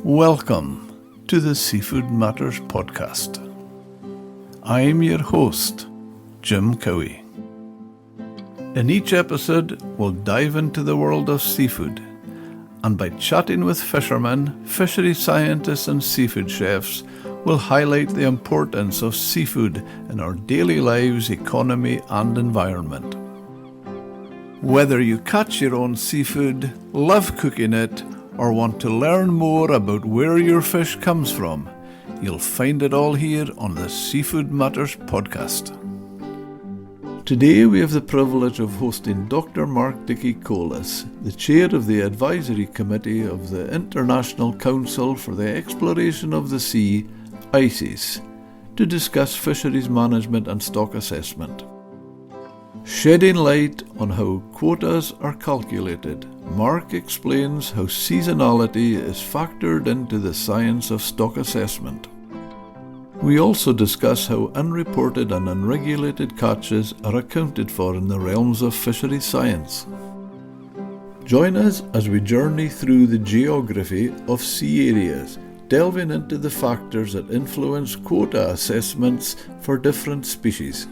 Welcome to the Seafood Matters podcast. I'm your host, Jim Cowie. In each episode, we'll dive into the world of seafood, and by chatting with fishermen, fishery scientists and seafood chefs, we'll highlight the importance of seafood in our daily lives, economy and environment. Whether you catch your own seafood, love cooking it, or want to learn more about where your fish comes from, you'll find it all here on the Seafood Matters podcast. Today we have the privilege of hosting Dr. Mark Dickey-Collas, the chair of the Advisory Committee of the International Council for the Exploration of the Sea, ICES, to discuss fisheries management and stock assessment. Shedding light on how quotas are calculated, Mark explains how seasonality is factored into the science of stock assessment. We also discuss how unreported and unregulated catches are accounted for in the realms of fisheries science. Join us as we journey through the geography of sea areas, delving into the factors that influence quota assessments for different species.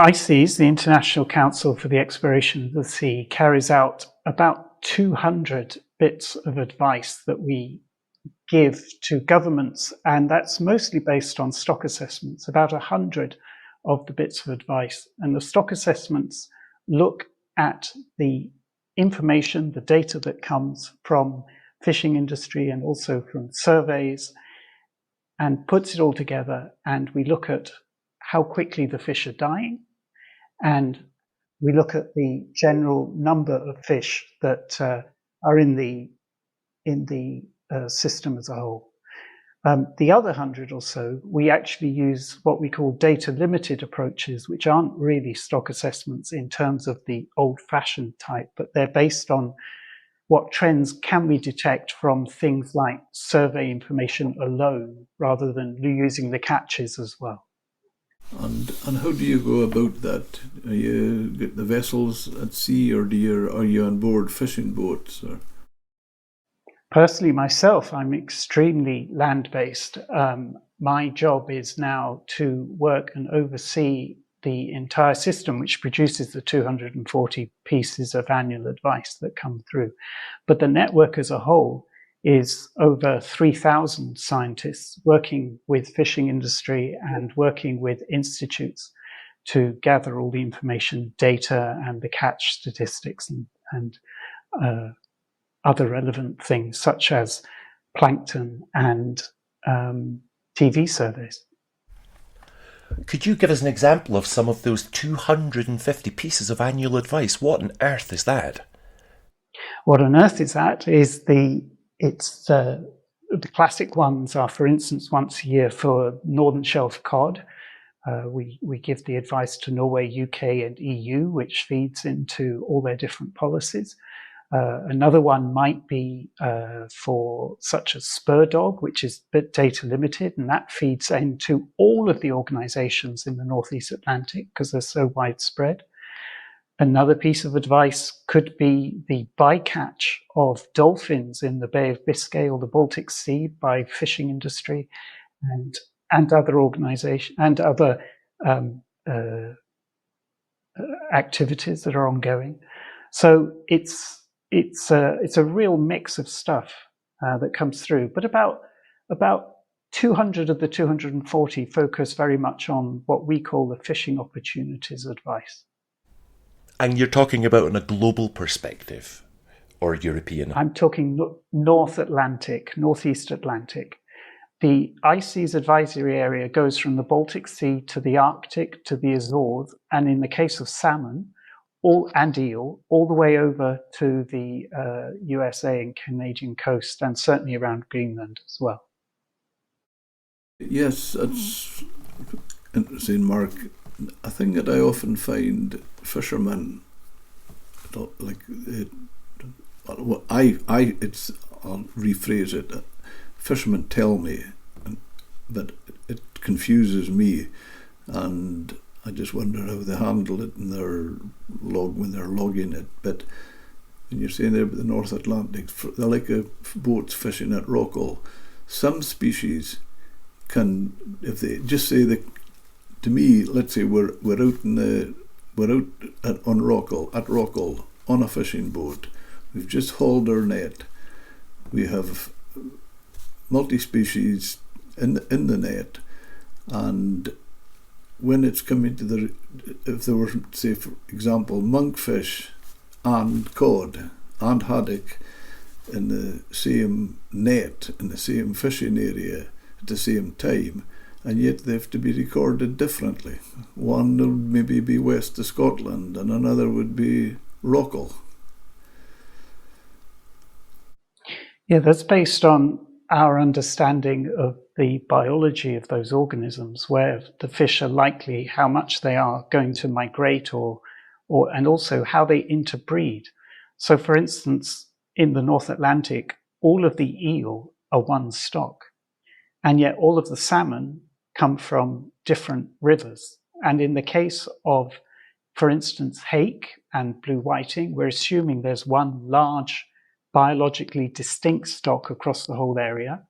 ICES, the International Council for the Exploration of the Sea, carries out about 200 bits of advice that we give to governments, and that's mostly based on stock assessments, about 100 of the bits of advice. And the stock assessments look at the information, the data that comes from fishing industry and also from surveys, and puts it all together, and we look at how quickly the fish are dying, and we look at the general number of fish that are in the system as a whole. The other 100 or so, we actually use what we call data-limited approaches, which aren't really stock assessments in terms of the old-fashioned type, but they're based on what trends can we detect from things like survey information alone, rather than using the catches as well. And how do you go about that? Are you get the vessels at sea, or are you on board fishing boats? Or? Personally, myself, I'm extremely land-based. My job is now to work and oversee the entire system, which produces the 240 pieces of annual advice that come through. But the network as a whole is over 3,000 scientists working with fishing industry and working with institutes to gather all the information, data, and the catch statistics and other relevant things such as plankton and TV surveys. Could you give us an example of some of those 250 pieces of annual advice? What on earth is that? What on earth is that is the classic ones are, for instance, once a year for Northern Shelf cod. We give the advice to Norway, UK and EU, which feeds into all their different policies. Another one might be for such as spur dog, which is a bit data limited, and that feeds into all of the organizations in the Northeast Atlantic because they're so widespread. Another piece of advice could be the bycatch of dolphins in the Bay of Biscay or the Baltic Sea by fishing industry and other organizations and other activities that are ongoing. So it's a real mix of stuff that comes through. But about 200 of the 240 focus very much on what we call the fishing opportunities advice. And you're talking about on a global perspective, or European? I'm talking North Atlantic, Northeast Atlantic. The ICES advisory area goes from the Baltic Sea to the Arctic to the Azores, and in the case of salmon, and eel, all the way over to the USA and Canadian coast, and certainly around Greenland as well. Yes, that's interesting, Mark. A thing that I often find fishermen, like I'll rephrase it. Fishermen tell me, but it confuses me, and I just wonder how they handle it in when they're logging it. But when you're saying there about the North Atlantic, they're like boats fishing at Rockall. Some species can, if they just say that, to me, let's say we're out on Rockall on a fishing boat. We've just hauled our net. We have multi-species in the net, and when it's coming to if there were, say for example, monkfish and cod and haddock in the same net, in the same fishing area at the same time, and yet they have to be recorded differently. One would maybe be west of Scotland and another would be Rockall. Yeah, that's based on our understanding of the biology of those organisms, where the fish are likely, how much they are going to migrate, and also how they interbreed. So, for instance, in the North Atlantic, all of the eel are one stock, and yet all of the salmon come from different rivers. And in the case of, for instance, hake and blue whiting, we're assuming there's one large biologically distinct stock across the whole area.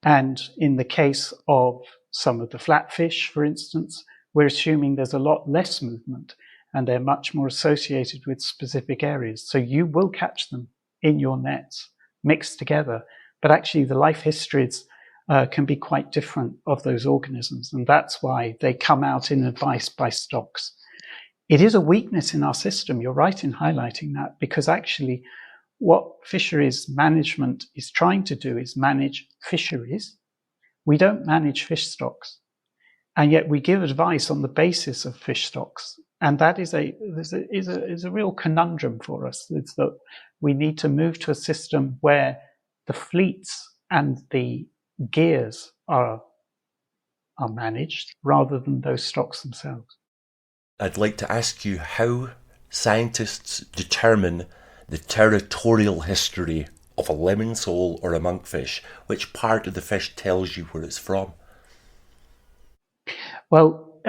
And in the case of some of the flatfish, for instance, we're assuming there's a lot less movement and they're much more associated with specific areas. So you will catch them in your nets mixed together, but actually the life histories can be quite different of those organisms, and that's why they come out in advice by stocks. It is a weakness in our system, you're right in highlighting that, because actually what fisheries management is trying to do is manage fisheries. We don't manage fish stocks, and yet we give advice on the basis of fish stocks, and that is a real conundrum for us. It's that we need to move to a system where the fleets and the gears are managed rather than those stocks themselves. I'd like to ask you how scientists determine the territorial history of a lemon sole or a monkfish. Which part of the fish tells you where it's from? Well,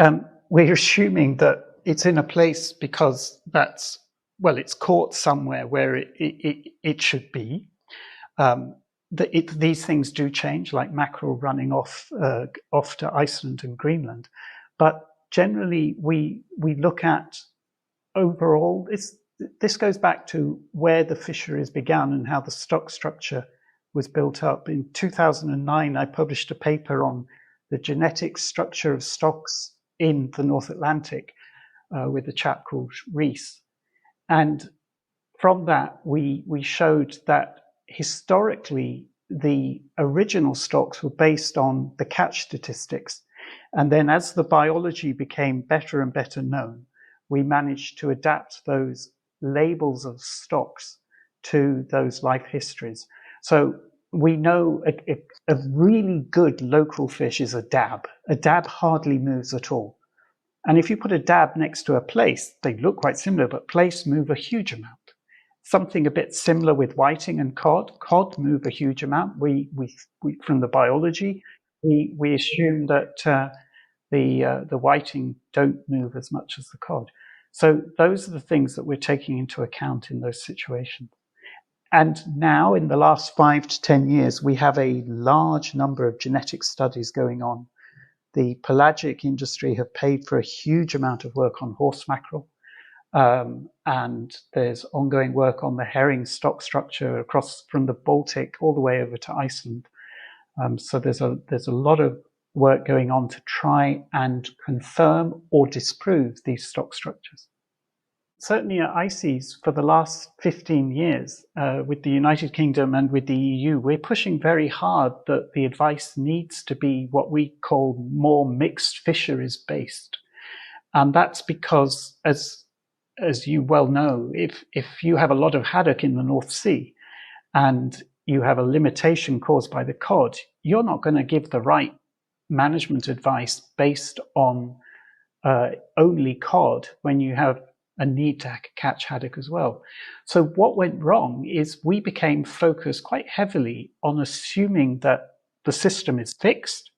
we're assuming that it's in a place because it's caught somewhere where it should be. These things do change, like mackerel running off to Iceland and Greenland. But generally, we look at overall. This goes back to where the fisheries began and how the stock structure was built up. In 2009, I published a paper on the genetic structure of stocks in the North Atlantic with a chap called Rees. And from that, we showed that historically, the original stocks were based on the catch statistics. And then as the biology became better and better known, we managed to adapt those labels of stocks to those life histories. So we know a really good local fish is a dab. A dab hardly moves at all. And if you put a dab next to a plaice, they look quite similar, but plaice move a huge amount. Something a bit similar with whiting and cod. Cod move a huge amount. We from the biology, we assume that the whiting don't move as much as the cod. So those are the things that we're taking into account in those situations. And now, in the last 5 to 10 years, we have a large number of genetic studies going on. The pelagic industry have paid for a huge amount of work on horse mackerel. And there's ongoing work on the herring stock structure across from the Baltic all the way over to Iceland. So there's a lot of work going on to try and confirm or disprove these stock structures. Certainly at ICES for the last 15 years, with the United Kingdom and with the EU, we're pushing very hard that the advice needs to be what we call more mixed fisheries based. And that's because, as you well know, if you have a lot of haddock in the North Sea and you have a limitation caused by the cod, you're not going to give the right management advice based on only cod when you have a need to catch haddock as well. So what went wrong is we became focused quite heavily on assuming that the system is fixed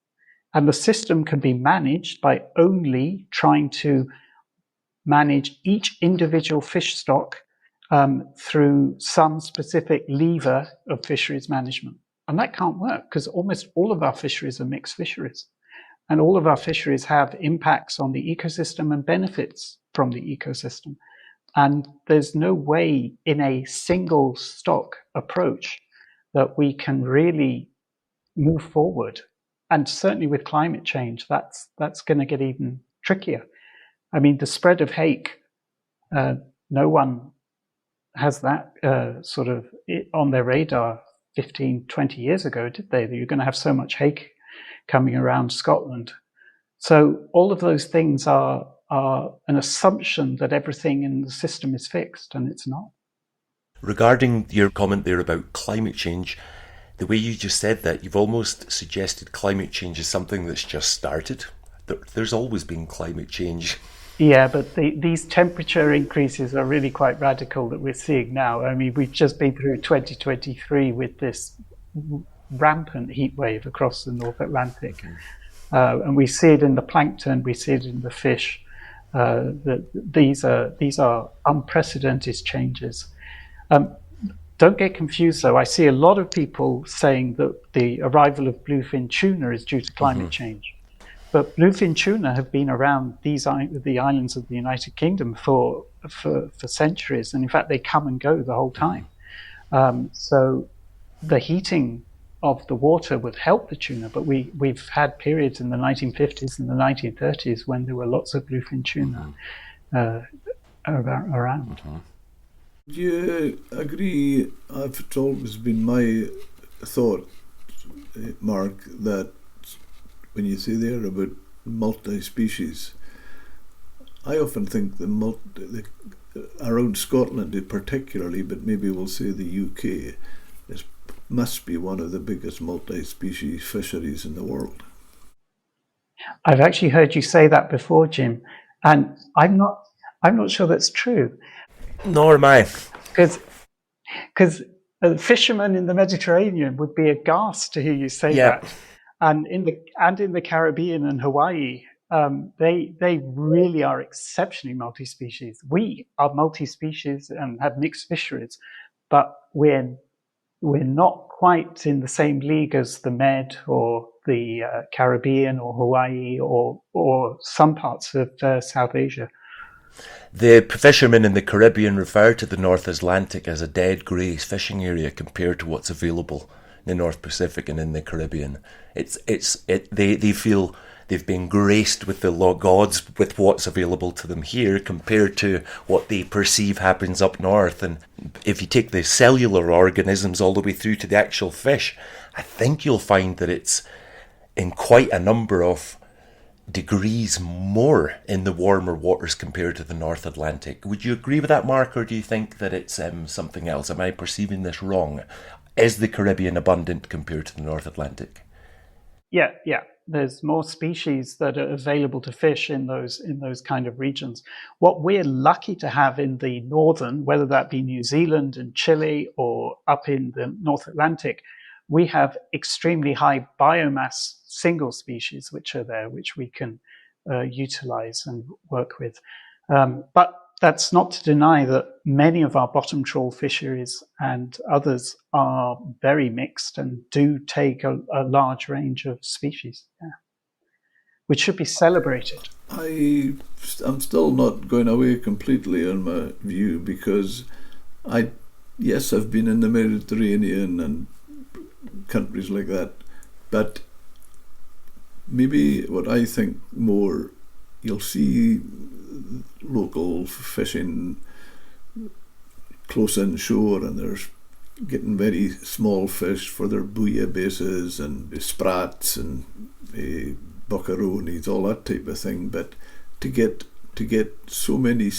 And the system can be managed by only trying to manage each individual fish stock through some specific lever of fisheries management. And that can't work because almost all of our fisheries are mixed fisheries. And all of our fisheries have impacts on the ecosystem and benefits from the ecosystem. And there's no way in a single stock approach that we can really move forward. And certainly with climate change, that's going to get even trickier. I mean, the spread of hake, no one has that sort of on their radar 15, 20 years ago, did they? That you're going to have so much hake coming around Scotland. So all of those things are an assumption that everything in the system is fixed, and it's not. Regarding your comment there about climate change, the way you just said that, you've almost suggested climate change is something that's just started. There's always been climate change. Yeah, but these temperature increases are really quite radical that we're seeing now. I mean, we've just been through 2023 with this rampant heat wave across the North Atlantic. And we see it in the plankton, we see it in the fish. These are unprecedented changes. Don't get confused, though. I see a lot of people saying that the arrival of bluefin tuna is due to climate change. But bluefin tuna have been around the islands of the United Kingdom for centuries. And in fact, they come and go the whole time. So the heating of the water would help the tuna, but we've had periods in the 1950s and the 1930s when there were lots of bluefin tuna around. Do you agree? It's always been my thought, Mark, that when you say there about multi-species, I often think around Scotland particularly, but maybe we'll say the UK, must be one of the biggest multi-species fisheries in the world. I've actually heard you say that before, Jim, and I'm not sure that's true. Nor am I. Because a fisherman in the Mediterranean would be aghast to hear you say that. And in the Caribbean and Hawaii, they really are exceptionally multi-species. We are multi-species and have mixed fisheries, but we're not quite in the same league as the Med or the Caribbean or Hawaii or some parts of South Asia. The fishermen in the Caribbean refer to the North Atlantic as a dead grey fishing area compared to what's available in the North Pacific and in the Caribbean. They feel they've been graced with the gods with what's available to them here compared to what they perceive happens up north. And if you take the cellular organisms all the way through to the actual fish, I think you'll find that it's in quite a number of degrees more in the warmer waters compared to the North Atlantic. Would you agree with that, Mark, or do you think that it's something else? Am I perceiving this wrong? Is the Caribbean abundant compared to the North Atlantic? Yeah. There's more species that are available to fish in those kind of regions. What we're lucky to have in the northern, whether that be New Zealand and Chile or up in the North Atlantic, we have extremely high biomass single species which are there, which we can utilize and work with. But that's not to deny that many of our bottom trawl fisheries and others are very mixed and do take a large range of species, which should be celebrated. I'm still not going away completely on my view, because I've been in the Mediterranean and countries like that, but maybe what I think more, you'll see local fishing close inshore, and there's getting very small fish for their bouillabaisse and sprats and buccaronis, all that type of thing. But to get so many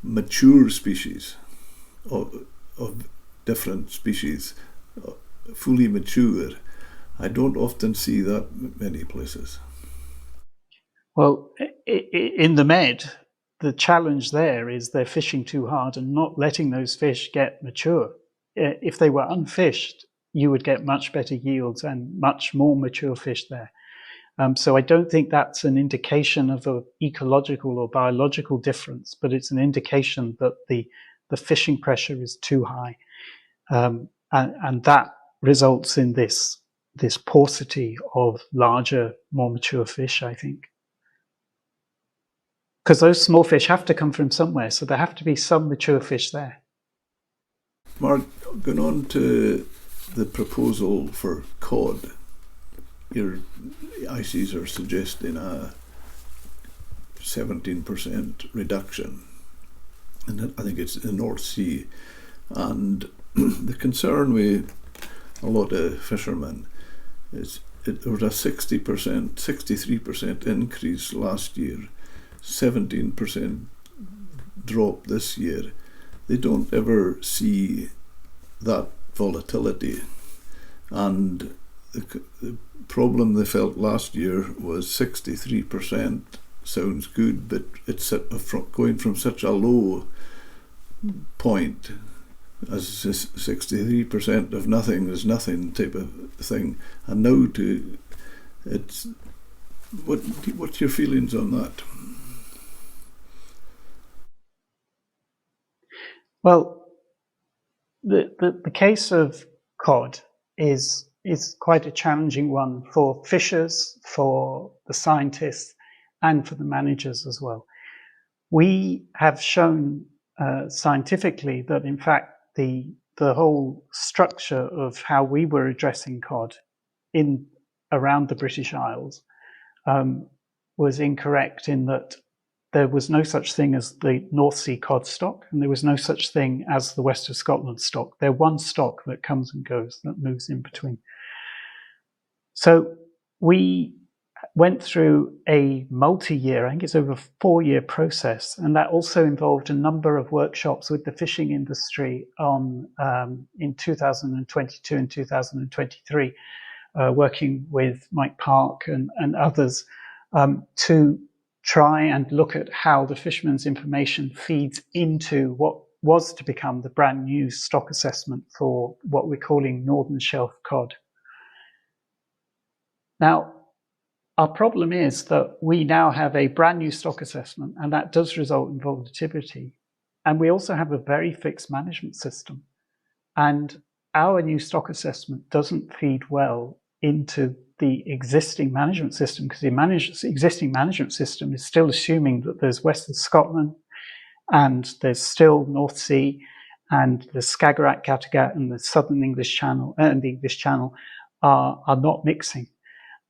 mature species of different species, fully mature, I don't often see that many places. Well, in the Med, the challenge there is they're fishing too hard and not letting those fish get mature. If they were unfished, you would get much better yields and much more mature fish there. So I don't think that's an indication of an ecological or biological difference, but it's an indication that the fishing pressure is too high. And that results in this paucity of larger, more mature fish, I think. Because those small fish have to come from somewhere, so there have to be some mature fish there. Mark, going on to the proposal for cod, your ICs are suggesting a 17% reduction, and I think it's in the North Sea. And the concern with a lot of fishermen is there was a 63% increase last year, 17% drop this year. They don't ever see that volatility, and the problem they felt last year was 63% sounds good, but it's going from such a low point as 63% of nothing is nothing type of thing, and now to it's what's your feelings on that? Well, the case of cod is quite a challenging one for fishers, for the scientists, and for the managers as well. We have shown scientifically that, in fact, the whole structure of how we were addressing cod around the British Isles was incorrect, in that there was no such thing as the North Sea cod stock, and there was no such thing as the West of Scotland stock. They're one stock that comes and goes, that moves in between. So we went through a multi-year, I think it's over a 4-year process, and that also involved a number of workshops with the fishing industry in 2022 and 2023, working with Mike Park and others to try and look at how the fishermen's information feeds into what was to become the brand new stock assessment for what we're calling Northern Shelf cod. Now, our problem is that we now have a brand new stock assessment, and that does result in volatility. And we also have a very fixed management system. And our new stock assessment doesn't feed well into the existing management system, because the existing management system is still assuming that there's West of Scotland, and there's still North Sea, and the Skagerrak, Kattegat, and the Southern English Channel and the English Channel are not mixing.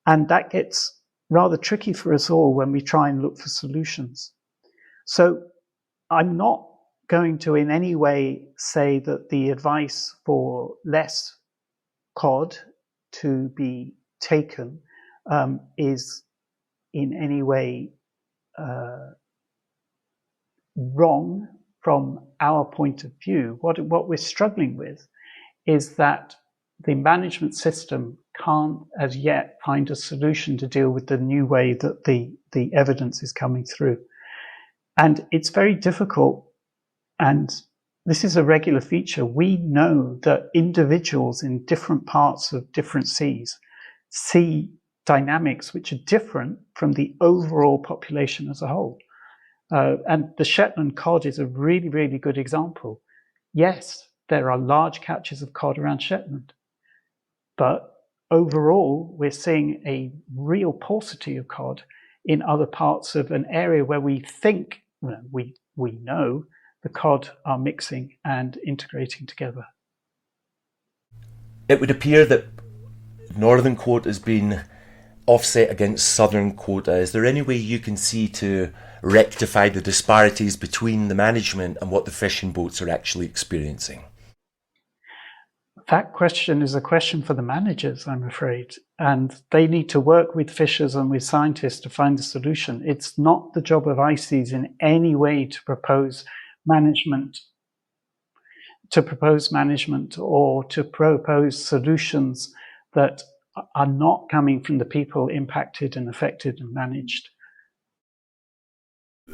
And that gets rather tricky for us all when we try and look for solutions. So I'm not going to in any way say that the advice for less cod to be taken is in any way wrong from our point of view. What we're struggling with is that the management system can't as yet find a solution to deal with the new way that the evidence is coming through. And it's very difficult, and this is a regular feature. We know that individuals in different parts of different seas see dynamics which are different from the overall population as a whole. And the Shetland cod is a really, really good example. Yes, there are large catches of cod around Shetland, but overall, we're seeing a real paucity of cod in other parts of an area where we think, we know the cod are mixing and integrating together. It would appear that northern quota has been offset against southern quota. Is there any way you can see to rectify the disparities between the management and what the fishing boats are actually experiencing? That question is a question for the managers, I'm afraid, and they need to work with fishers and with scientists to find a solution. It's not the job of ICES in any way to propose management or to propose solutions that are not coming from the people impacted and affected and managed.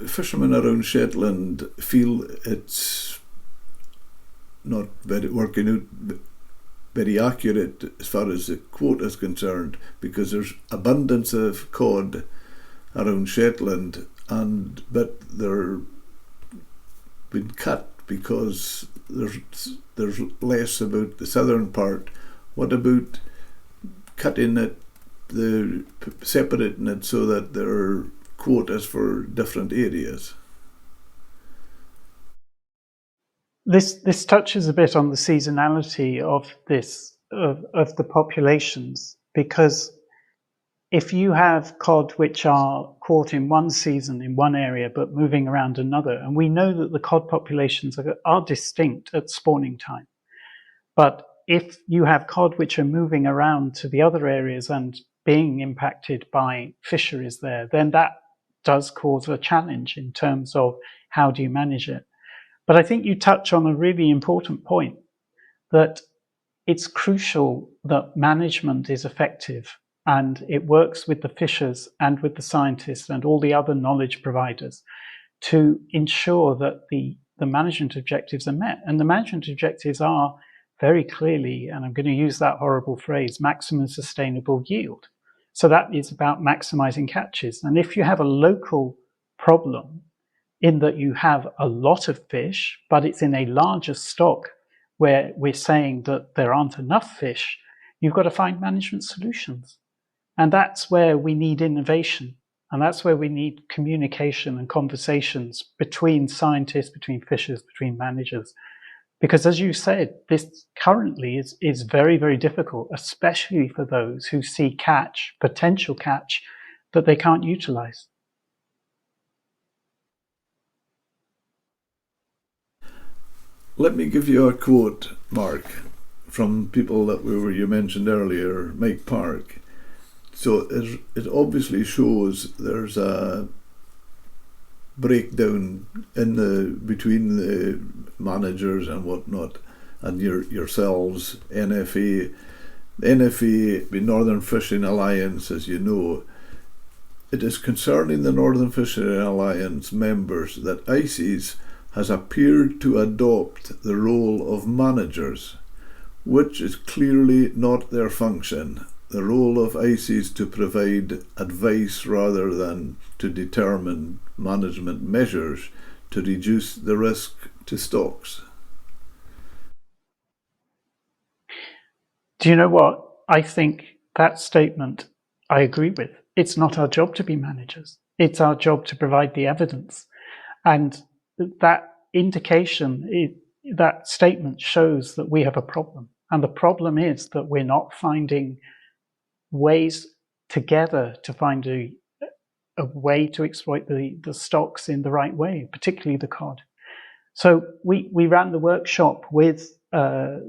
Fishermen around Shetland feel it's not very working out very accurate as far as the quota is concerned, because there's abundance of cod around Shetland, but they're been cut because there's less about the southern part. What about cutting it, separating it so that there are quotas for different areas? This touches a bit on the seasonality of the populations, because if you have cod which are caught in one season in one area but moving around another, and we know that the cod populations are distinct at spawning time, but if you have cod which are moving around to the other areas and being impacted by fisheries there, then that does cause a challenge in terms of how do you manage it. But I think you touch on a really important point, that it's crucial that management is effective and it works with the fishers and with the scientists and all the other knowledge providers to ensure that the management objectives are met. And the management objectives are very clearly, and I'm going to use that horrible phrase, maximum sustainable yield. So that is about maximizing catches. And if you have a local problem in that you have a lot of fish, but it's in a larger stock where we're saying that there aren't enough fish, you've got to find management solutions. And that's where we need innovation. And that's where we need communication and conversations between scientists, between fishers, between managers. Because as you said, this currently is very, very difficult, especially for those who see potential catch, that they can't utilize. Let me give you a quote, Mark, from people that you mentioned earlier, Mike Park. So it obviously shows there's a breakdown between the managers and whatnot, and yourselves, NFA. The NFA, the Northern Fishing Alliance, as you know, it is concerning the Northern Fishing Alliance members that ICES has appeared to adopt the role of managers, which is clearly not their function. The role of ICES to provide advice rather than to determine management measures to reduce the risk to stocks. Do you know what? I think that statement I agree with. It's not our job to be managers. It's our job to provide the evidence. And that that statement shows that we have a problem. And the problem is that we're not finding ways together to find a way to exploit the stocks in the right way, particularly the cod. So we ran the workshop with all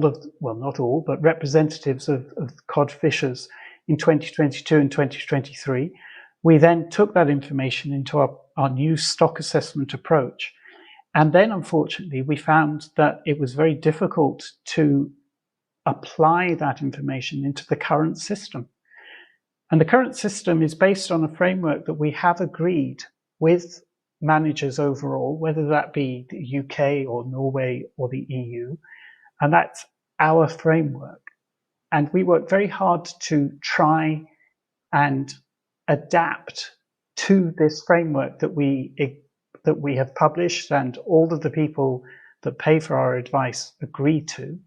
of, well, not all, but representatives of cod fishers in 2022 and 2023. We then took that information into our new stock assessment approach. And then, unfortunately, we found that it was very difficult to apply that information into the current system. And the current system is based on a framework that we have agreed with managers overall, whether that be the UK or Norway or the EU. And that's our framework. And we work very hard to try and adapt to this framework that we have published and all of the people that pay for our advice agree to.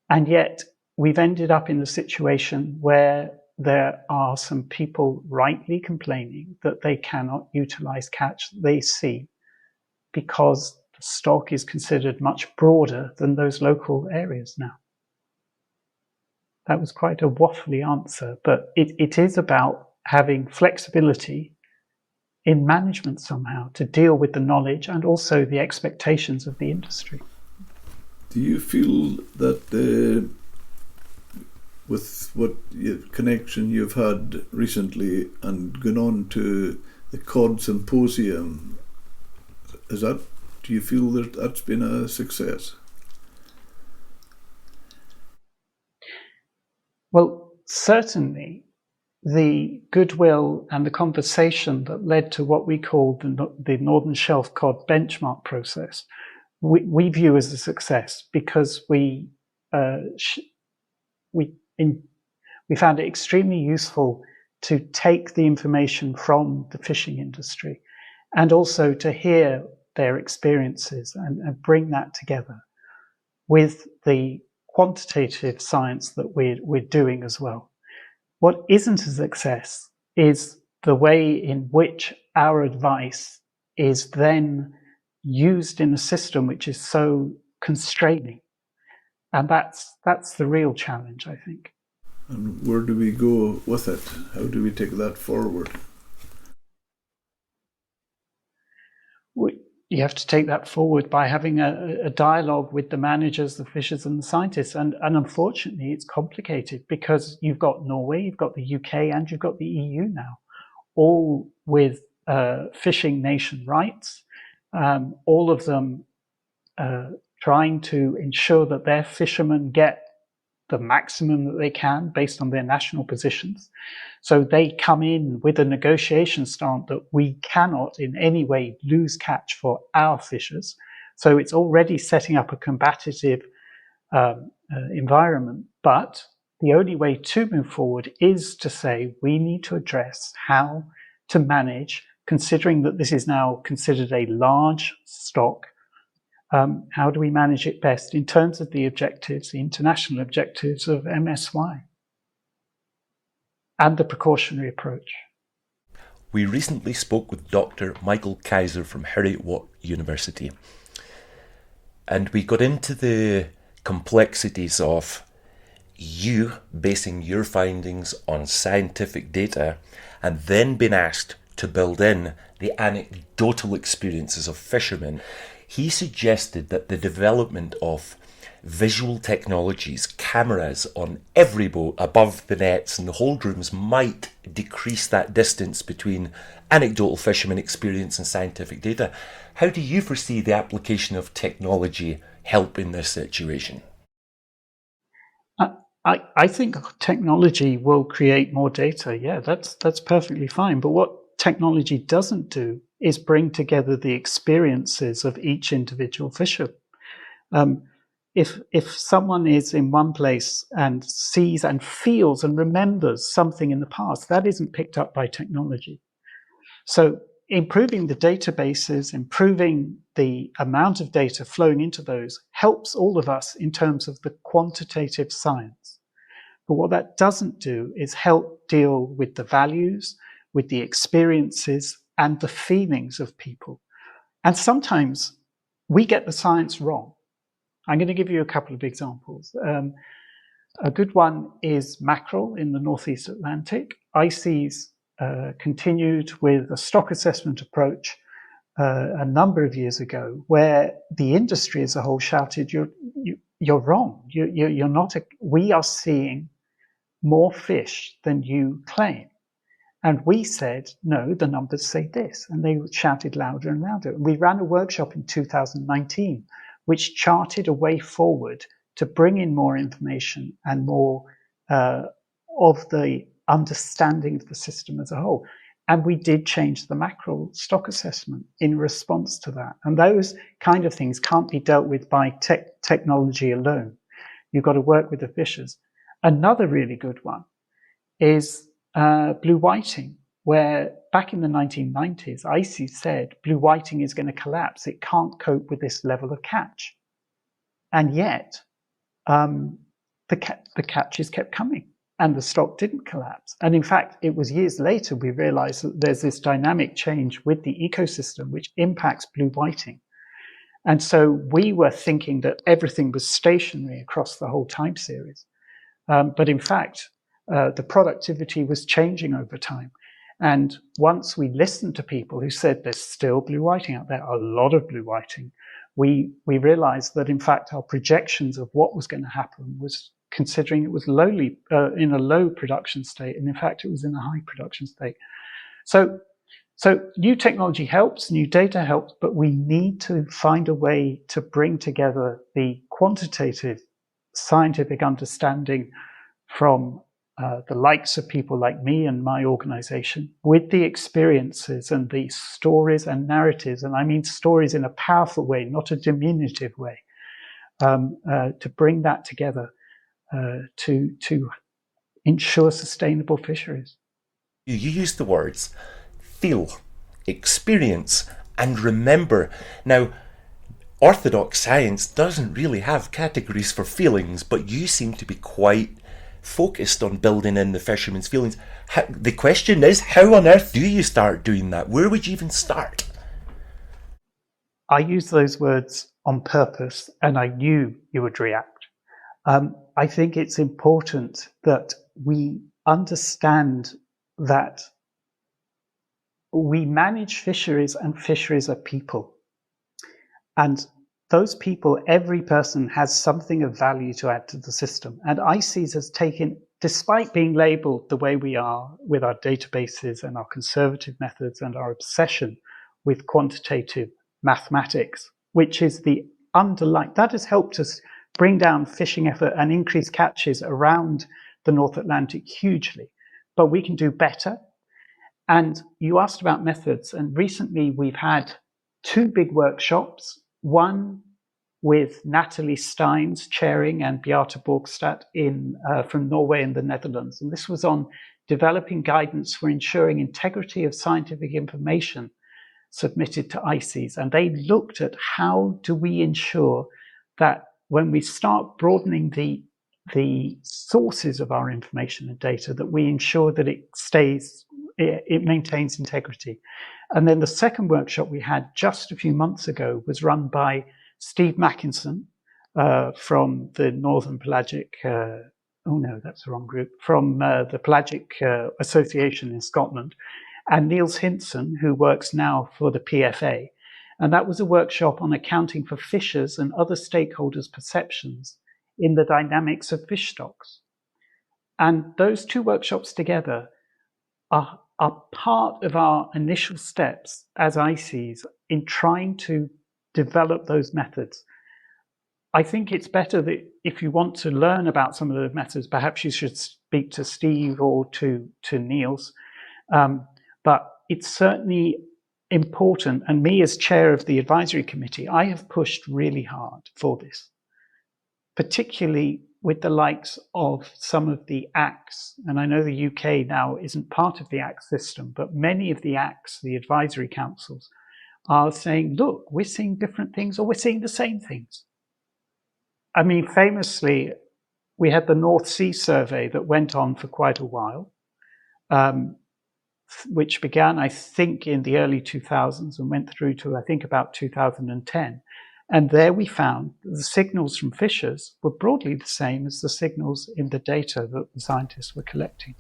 And yet we've ended up in a situation where there are some people rightly complaining that they cannot utilize catch they see because the stock is considered much broader than those local areas now. That was quite a waffly answer, but it is about having flexibility in management somehow to deal with the knowledge and also the expectations of the industry. Do you feel that with what connection you've had recently and gone on to the COD Symposium, do you feel that that's been a success? Well, certainly the goodwill and the conversation that led to what we call the Northern Shelf Cod benchmark process we view as a success because we found it extremely useful to take the information from the fishing industry and also to hear their experiences and bring that together with the quantitative science that we're doing as well. What isn't a success is the way in which our advice is then used in a system which is so constraining. And that's the real challenge, I think. And where do we go with it? How do we take that forward? You have to take that forward by having a dialogue with the managers, the fishers and the scientists. And unfortunately, it's complicated because you've got Norway, you've got the UK, and you've got the EU now, all with fishing nation rights, all of them trying to ensure that their fishermen get the maximum that they can based on their national positions. So they come in with a negotiation stance that we cannot in any way lose catch for our fishers. So it's already setting up a combative environment. But the only way to move forward is to say we need to address how to manage, considering that this is now considered a large stock. How do we manage it best in terms of the objectives, the international objectives of MSY and the precautionary approach? We recently spoke with Dr. Michael Kaiser from Heriot-Watt University, and we got into the complexities of you basing your findings on scientific data and then being asked to build in the anecdotal experiences of fishermen. He suggested that the development of visual technologies, cameras on every boat above the nets and the hold rooms might decrease that distance between anecdotal fishermen experience and scientific data. How do you foresee the application of technology help in this situation? I think technology will create more data. Yeah, that's perfectly fine. But what technology doesn't do is bring together the experiences of each individual fisher. If someone is in one place and sees and feels and remembers something in the past, that isn't picked up by technology. So improving the databases, improving the amount of data flowing into those helps all of us in terms of the quantitative science. But what that doesn't do is help deal with the values, with the experiences and the feelings of people. And sometimes we get the science wrong. I'm going to give you a couple of examples. A good one is mackerel in the Northeast Atlantic. ICES continued with a stock assessment approach a number of years ago, where the industry as a whole shouted, "You're wrong. You're not. We are seeing more fish than you claim." And we said, no, the numbers say this. And they shouted louder and louder. We ran a workshop in 2019, which charted a way forward to bring in more information and more of the understanding of the system as a whole. And we did change the mackerel stock assessment in response to that. And those kind of things can't be dealt with by technology alone. You've got to work with the fishers. Another really good one is blue whiting, where back in the 1990s, ICES said blue whiting is going to collapse. It can't cope with this level of catch. And yet, the catches kept coming and the stock didn't collapse. And in fact, it was years later we realized that there's this dynamic change with the ecosystem which impacts blue whiting. And so we were thinking that everything was stationary across the whole time series. But in fact, the productivity was changing over time. And once we listened to people who said there's still blue whiting out there, a lot of blue whiting, we realized that in fact our projections of what was going to happen was considering it was lowly in a low production state, and in fact it was in a high production state. So new technology helps, new data helps, but we need to find a way to bring together the quantitative scientific understanding from the likes of people like me and my organization, with the experiences and the stories and narratives, and I mean stories in a powerful way, not a diminutive way, to bring that together to ensure sustainable fisheries. You used the words feel, experience, and remember. Now, orthodox science doesn't really have categories for feelings, but you seem to be quite focused on building in the fisherman's feelings. The question is, how on earth do you start doing that? Where would you even start? I use those words on purpose, and I knew you would react. I think it's important that we understand that we manage fisheries, and fisheries are people. And those people, every person has something of value to add to the system. And ICES has taken, despite being labelled the way we are with our databases and our conservative methods and our obsession with quantitative mathematics, which is the underlying, that has helped us bring down fishing effort and increase catches around the North Atlantic hugely. But we can do better. And you asked about methods, and recently we've had 2 big workshops, one with Natalie Steins chairing and Beate Borgstad from Norway and the Netherlands. And this was on developing guidance for ensuring integrity of scientific information submitted to ICES. And they looked at how do we ensure that when we start broadening the sources of our information and data, that we ensure that it maintains integrity. And then the second workshop we had just a few months ago was run by Steve Mackinson from the Northern Pelagic, that's the wrong group, from the Pelagic Association in Scotland, and Niels Hinson, who works now for the PFA. And that was a workshop on accounting for fishers and other stakeholders' perceptions in the dynamics of fish stocks. And those 2 workshops together are part of our initial steps as ICES in trying to develop those methods. I think it's better that if you want to learn about some of the methods, perhaps you should speak to Steve or to Niels. But it's certainly important, and me as chair of the advisory committee, I have pushed really hard for this, particularly with the likes of some of the acts. And I know the UK now isn't part of the ACT system, but many of the acts, the advisory councils, are saying, look, we're seeing different things, or we're seeing the same things. I mean, famously, we had the North Sea survey that went on for quite a while, which began, I think, in the early 2000s and went through to, I think, about 2010. And there we found the signals from fishers were broadly the same as the signals in the data that the scientists were collecting.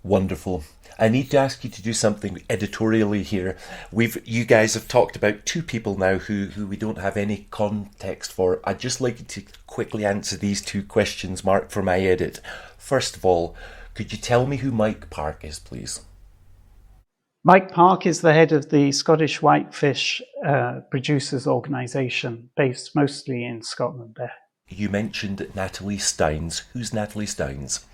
Wonderful. I need to ask you to do something editorially here. You guys have talked about 2 people now who we don't have any context for. I'd just like you to quickly answer these 2 questions, Mark, for my edit. First of all, could you tell me who Mike Park is, please? Mike Park is the head of the Scottish Whitefish Producers Organisation, based mostly in Scotland there. You mentioned Natalie Steins. Who's Natalie Steins?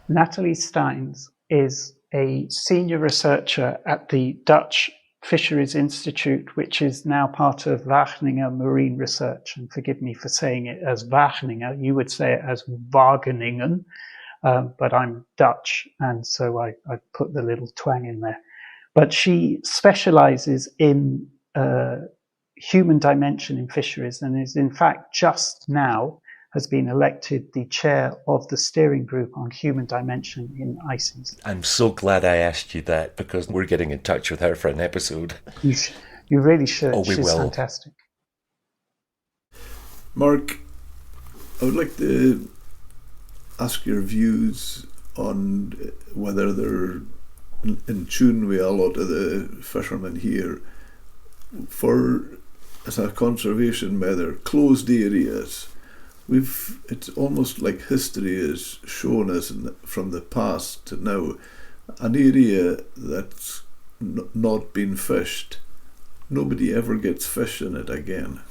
Natalie Steins is a senior researcher at the Dutch Fisheries Institute, which is now part of Wageningen Marine Research. And forgive me for saying it as Wageningen. You would say it as Wageningen. But I'm Dutch, and so I put the little twang in there. But she specializes in human dimension in fisheries, and is in fact just now has been elected the chair of the steering group on human dimension in ICES. I'm so glad I asked you that, because we're getting in touch with her for an episode. You really should. Oh, we She's will. Fantastic. Mark, I would like to ask your views on whether they're in tune with a lot of the fishermen here for, as a conservation measure, closed areas. It's almost like history has shown us from the past to now, an area that's not been fished. Nobody ever gets fish in it again.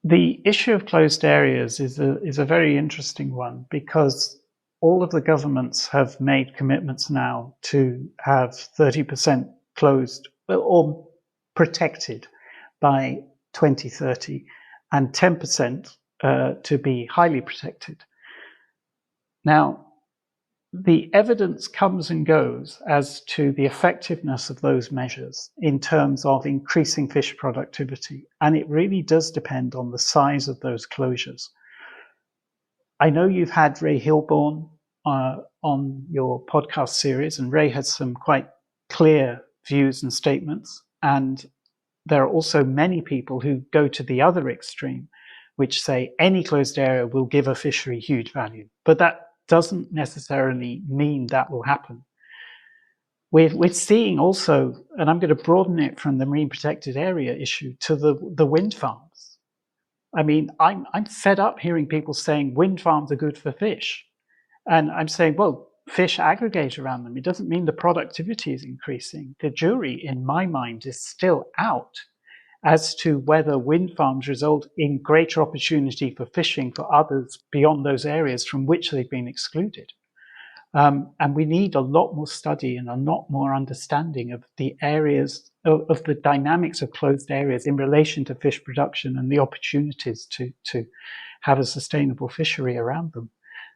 The issue of closed areas is a very interesting one, because all of the governments have made commitments now to have 30% closed or protected by 2030 and 10% to be highly protected. Now, the evidence comes and goes as to the effectiveness of those measures in terms of increasing fish productivity, and it really does depend on the size of those closures. I know you've had Ray Hilborn on your podcast series, and Ray has some quite clear views and statements, and there are also many people who go to the other extreme, which say any closed area will give a fishery huge value, but that doesn't necessarily mean that will happen. We're seeing also, and I'm going to broaden it from the marine protected area issue to the wind farms. I mean, I'm fed up hearing people saying wind farms are good for fish. And I'm saying, well, fish aggregate around them. It doesn't mean the productivity is increasing. The jury, in my mind, is still out as to whether wind farms result in greater opportunity for fishing for others beyond those areas from which they've been excluded. And we need a lot more study and a lot more understanding of the areas, of the dynamics of closed areas in relation to fish production and the opportunities to have a sustainable fishery around them.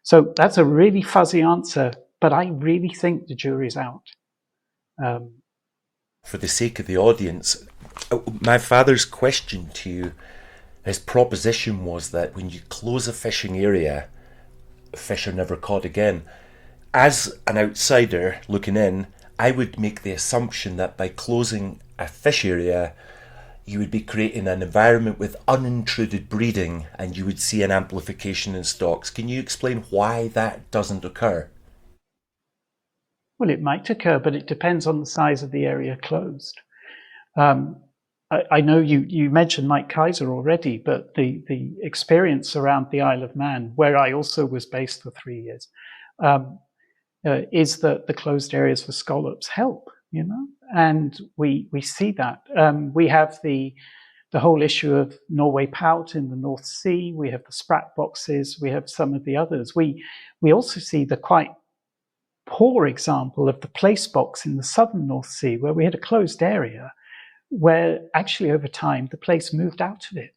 So that's a really fuzzy answer, but I really think the jury's out. For the sake of the audience, my father's question to you, his proposition was that when you close a fishing area, fish are never caught again. As an outsider looking in, I would make the assumption that by closing a fish area, you would be creating an environment with unintruded breeding and you would see an amplification in stocks. Can you explain why that doesn't occur? Well, it might occur, but it depends on the size of the area closed. I know you mentioned Mike Kaiser already, but the experience around the Isle of Man, where I also was based for 3 years, is that the closed areas for scallops help, and we see that. We have the whole issue of Norway pout in the North Sea. We have the sprat boxes. We have some of the others. We also see the quite poor example of the place box in the southern North Sea, where we had a closed area where actually over time the place moved out of it.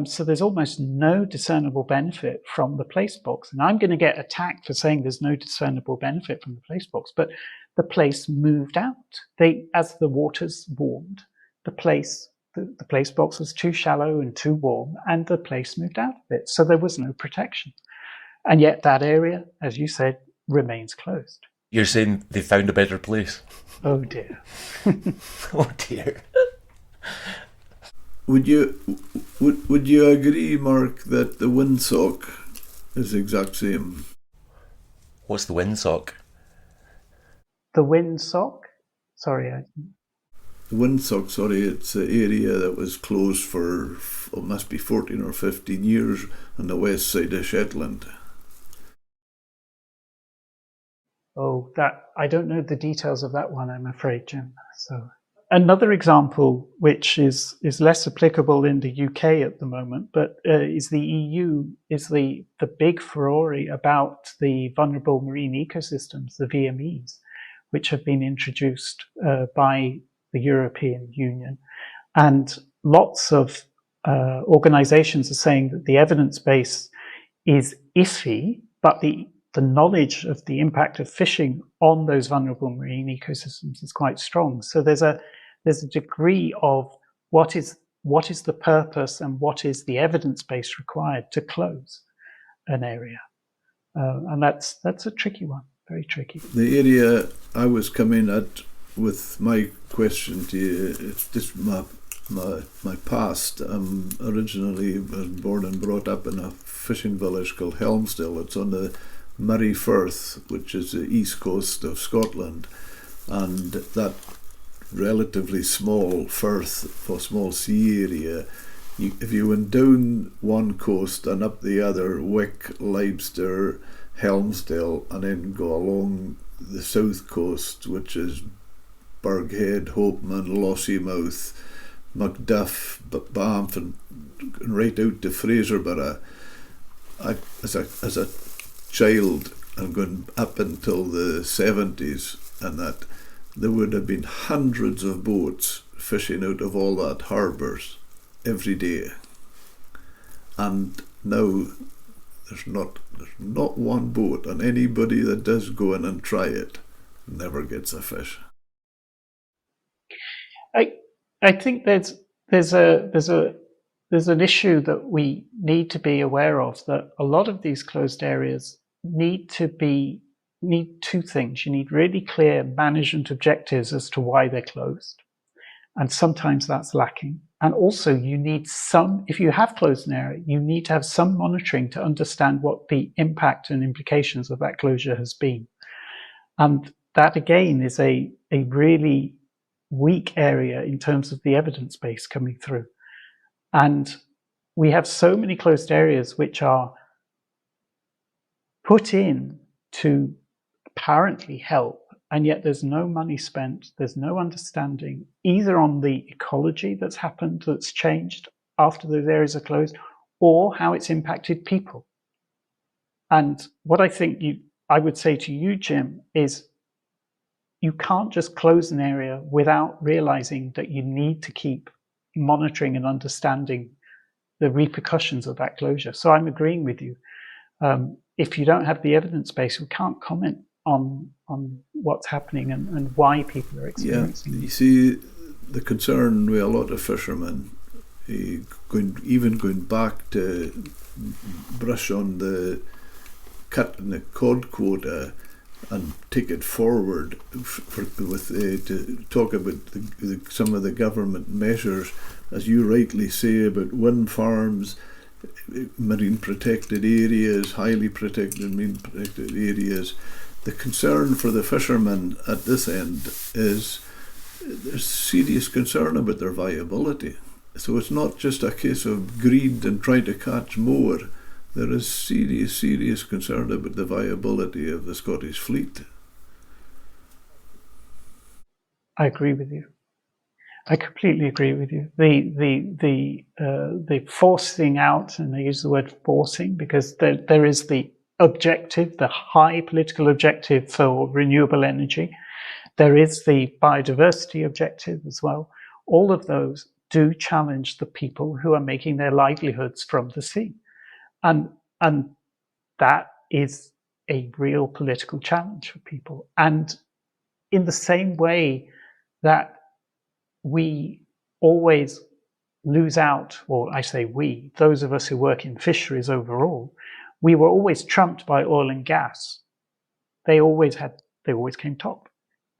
So there's almost no discernible benefit from the place box. And I'm going to get attacked for saying there's no discernible benefit from the place box, but the place moved out. As the waters warmed, the place box was too shallow and too warm, and the place moved out of it. So there was no protection. And yet that area, as you said, remains closed. You're saying they found a better place? Oh dear. Oh dear. Would you agree, Mark, that the windsock is the exact same? What's the windsock? The windsock? Sorry, The windsock, it's the area that was closed for must be 14 or 15 years on the west side of Shetland. Oh, I don't know the details of that one, I'm afraid, Jim. So another example, which is less applicable in the UK at the moment, but is the EU, is the big furore about the vulnerable marine ecosystems, the VMEs, which have been introduced by the European Union. And lots of organizations are saying that the evidence base is iffy, but the knowledge of the impact of fishing on those vulnerable marine ecosystems is quite strong. So there's a degree of what is the purpose and what is the evidence base required to close an area, and that's a tricky one, very tricky. The area I was coming at with my question to you, it's just my past. Originally was born and brought up in a fishing village called Helmsdale. It's on the Murray Firth, which is the east coast of Scotland, and that relatively small firth or small sea area, if you went down one coast and up the other, Wick, Leibster, Helmsdale, and then go along the south coast, which is Burghead, Hopeman, Lossiemouth, Macduff, Banff, and right out to Fraserburgh. As a child and going up until the 70s, and that there would have been hundreds of boats fishing out of all that harbours every day. And now there's not one boat, and anybody that does go in and try it never gets a fish. I think there's an issue that we need to be aware of, that a lot of these closed areas need two things. You need really clear management objectives as to why they're closed, and sometimes that's lacking. And also you need if you have closed an area, you need to have some monitoring to understand what the impact and implications of that closure has been. And that again is a really weak area in terms of the evidence base coming through. And we have so many closed areas which are put in to apparently help, and yet there's no money spent, there's no understanding either on the ecology that's happened, that's changed after those areas are closed, or how it's impacted people. And what I would say to you, Jim, is you can't just close an area without realizing that you need to keep monitoring and understanding the repercussions of that closure. So I'm agreeing with you. If you don't have the evidence base, we can't comment on what's happening and why people are experiencing it. You see, the concern with a lot of fishermen, going back to brush on the cut in the cod quota and take it forward to talk about some of the government measures, as you rightly say, about wind farms, marine protected areas, highly protected marine protected areas. The concern for the fishermen at this end is there's serious concern about their viability. So it's not just a case of greed and trying to catch more. There is serious concern about the viability of the Scottish fleet. I agree with you. I completely agree with you. The forcing out, and I use the word forcing because there is the objective, the high political objective for renewable energy. There is the biodiversity objective as well. All of those do challenge the people who are making their livelihoods from the sea. And that is a real political challenge for people. And in the same way that we always lose out, or I say we, those of us who work in fisheries overall, we were always trumped by oil and gas. They always came top.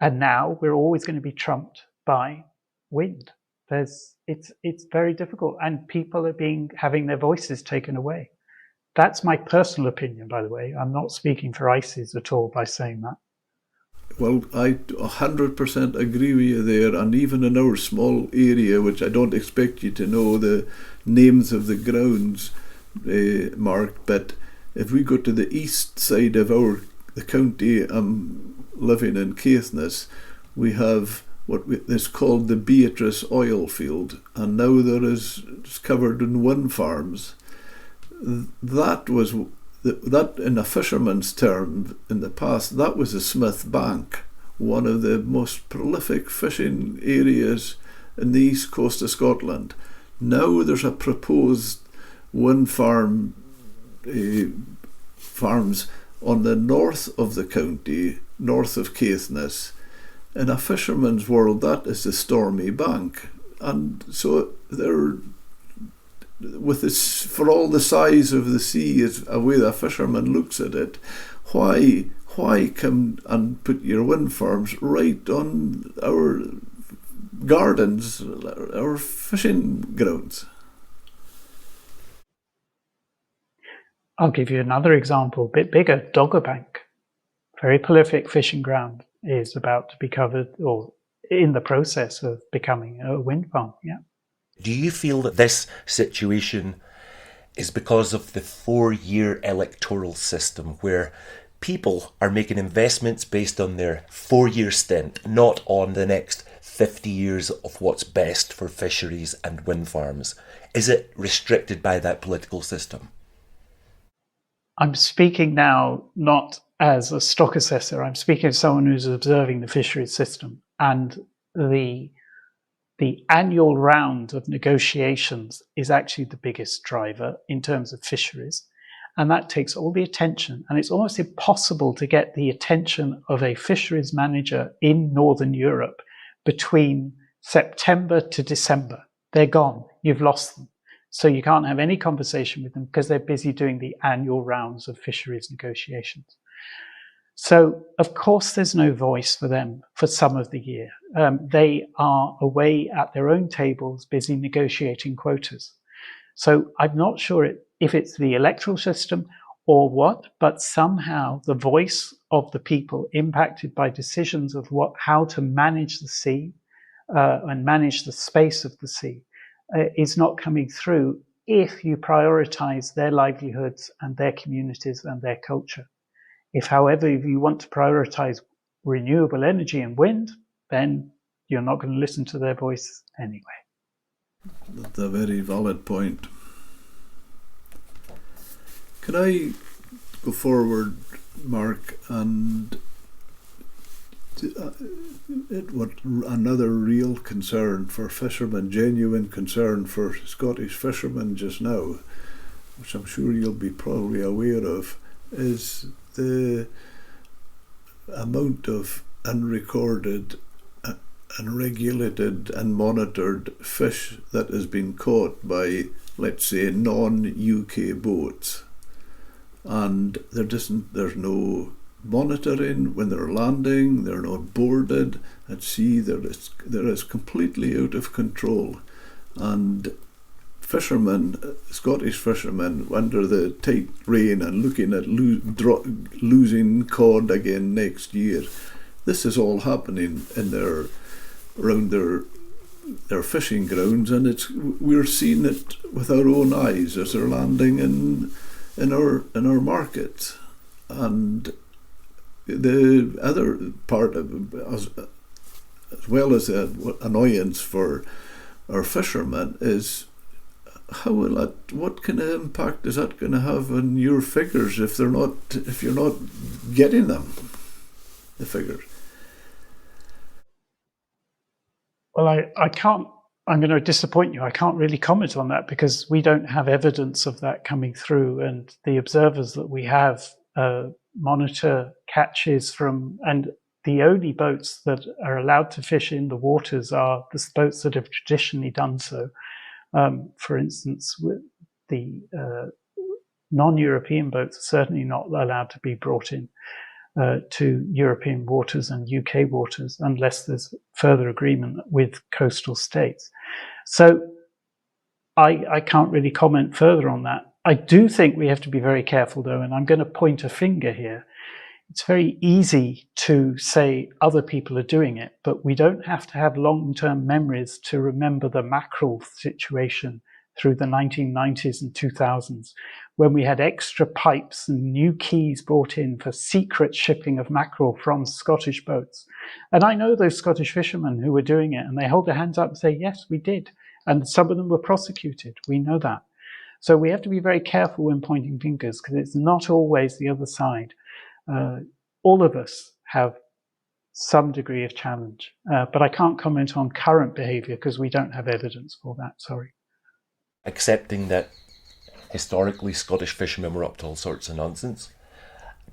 And now we're always going to be trumped by wind. It's very difficult, and people are having their voices taken away. That's my personal opinion, by the way. I'm not speaking for ICES at all by saying that. Well, I 100% agree with you there, and even in our small area, which I don't expect you to know the names of the grounds, Mark, but if we go to the east side of the county I'm living in, Caithness, we have what is called the Beatrice oil field, and now it's covered in wind farms. That in a fisherman's term in the past, that was the Smith Bank, one of the most prolific fishing areas in the east coast of Scotland. Now there's a proposed wind farms on the north of the county, north of Caithness. In a fisherman's world, that is the Stormy Bank. And so they're, for all the size of the sea is a way the fisherman looks at it, why come and put your wind farms right on our gardens, our fishing grounds? I'll give you another example, a bit bigger. Doggerbank, very prolific fishing ground, is about to be covered, or in the process of becoming a wind farm. Yeah. Do you feel that this situation is because of the 4-year electoral system, where people are making investments based on their 4-year stint, not on the next 50 years of what's best for fisheries and wind farms? Is it restricted by that political system? I'm speaking now not as a stock assessor. I'm speaking as someone who's observing the fisheries system, and the annual round of negotiations is actually the biggest driver in terms of fisheries. And that takes all the attention. And it's almost impossible to get the attention of a fisheries manager in Northern Europe between September to December. They're gone. You've lost them. So you can't have any conversation with them because they're busy doing the annual rounds of fisheries negotiations. So, of course, there's no voice for them for some of the year. They are away at their own tables, busy negotiating quotas. So I'm not sure if it's the electoral system or what, but somehow the voice of the people impacted by decisions of how to manage the sea and manage the space of the sea is not coming through if you prioritize their livelihoods and their communities and their culture. If, however, if you want to prioritize renewable energy and wind, then you're not going to listen to their voice anyway. That's a very valid point. Can I go forward, Mark, and another real concern for fishermen, genuine concern for Scottish fishermen just now, which I'm sure you'll be probably aware of, is the amount of unrecorded, unregulated and monitored fish that has been caught by, let's say, non-UK boats. And there's no monitoring when they're landing, they're not boarded at sea, they're completely out of control. And fishermen, Scottish fishermen, under the tight rain and looking at losing cod again next year, this is all happening around their fishing grounds, and we're seeing it with our own eyes as they're landing in our markets. And the other part of as well as the annoyance for our fishermen is what kind of impact is that going to have on your figures if you're not getting them, the figures? Well, I can't. I'm going to disappoint you. I can't really comment on that because we don't have evidence of that coming through, and the observers that we have monitor catches from, and the only boats that are allowed to fish in the waters are the boats that have traditionally done so. For instance, with the non-European boats are certainly not allowed to be brought in to European waters and UK waters unless there's further agreement with coastal states. So I can't really comment further on that. I do think we have to be very careful, though, and I'm going to point a finger here. It's very easy to say other people are doing it, but we don't have to have long-term memories to remember the mackerel situation through the 1990s and 2000s, when we had extra pipes and new keys brought in for secret shipping of mackerel from Scottish boats. And I know those Scottish fishermen who were doing it, and they hold their hands up and say, yes, we did. And some of them were prosecuted. We know that. So we have to be very careful when pointing fingers, because it's not always the other side. All of us have some degree of challenge, but I can't comment on current behaviour because we don't have evidence for that, sorry. Accepting that historically Scottish fishermen were up to all sorts of nonsense,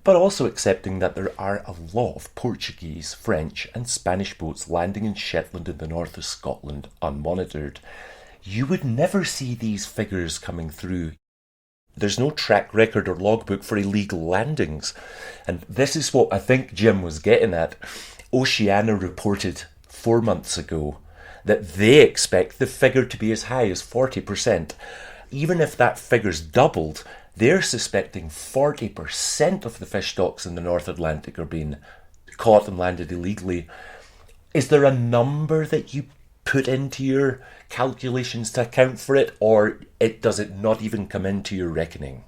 but also accepting that there are a lot of Portuguese, French and Spanish boats landing in Shetland in the north of Scotland unmonitored. You would never see these figures coming through. There's no track record or logbook for illegal landings. And this is what I think Jim was getting at. Oceana reported 4 months ago that they expect the figure to be as high as 40%. Even if that figure's doubled, they're suspecting 40% of the fish stocks in the North Atlantic are being caught and landed illegally. Is there a number that you put into your calculations to account for it, or does it not even come into your reckoning?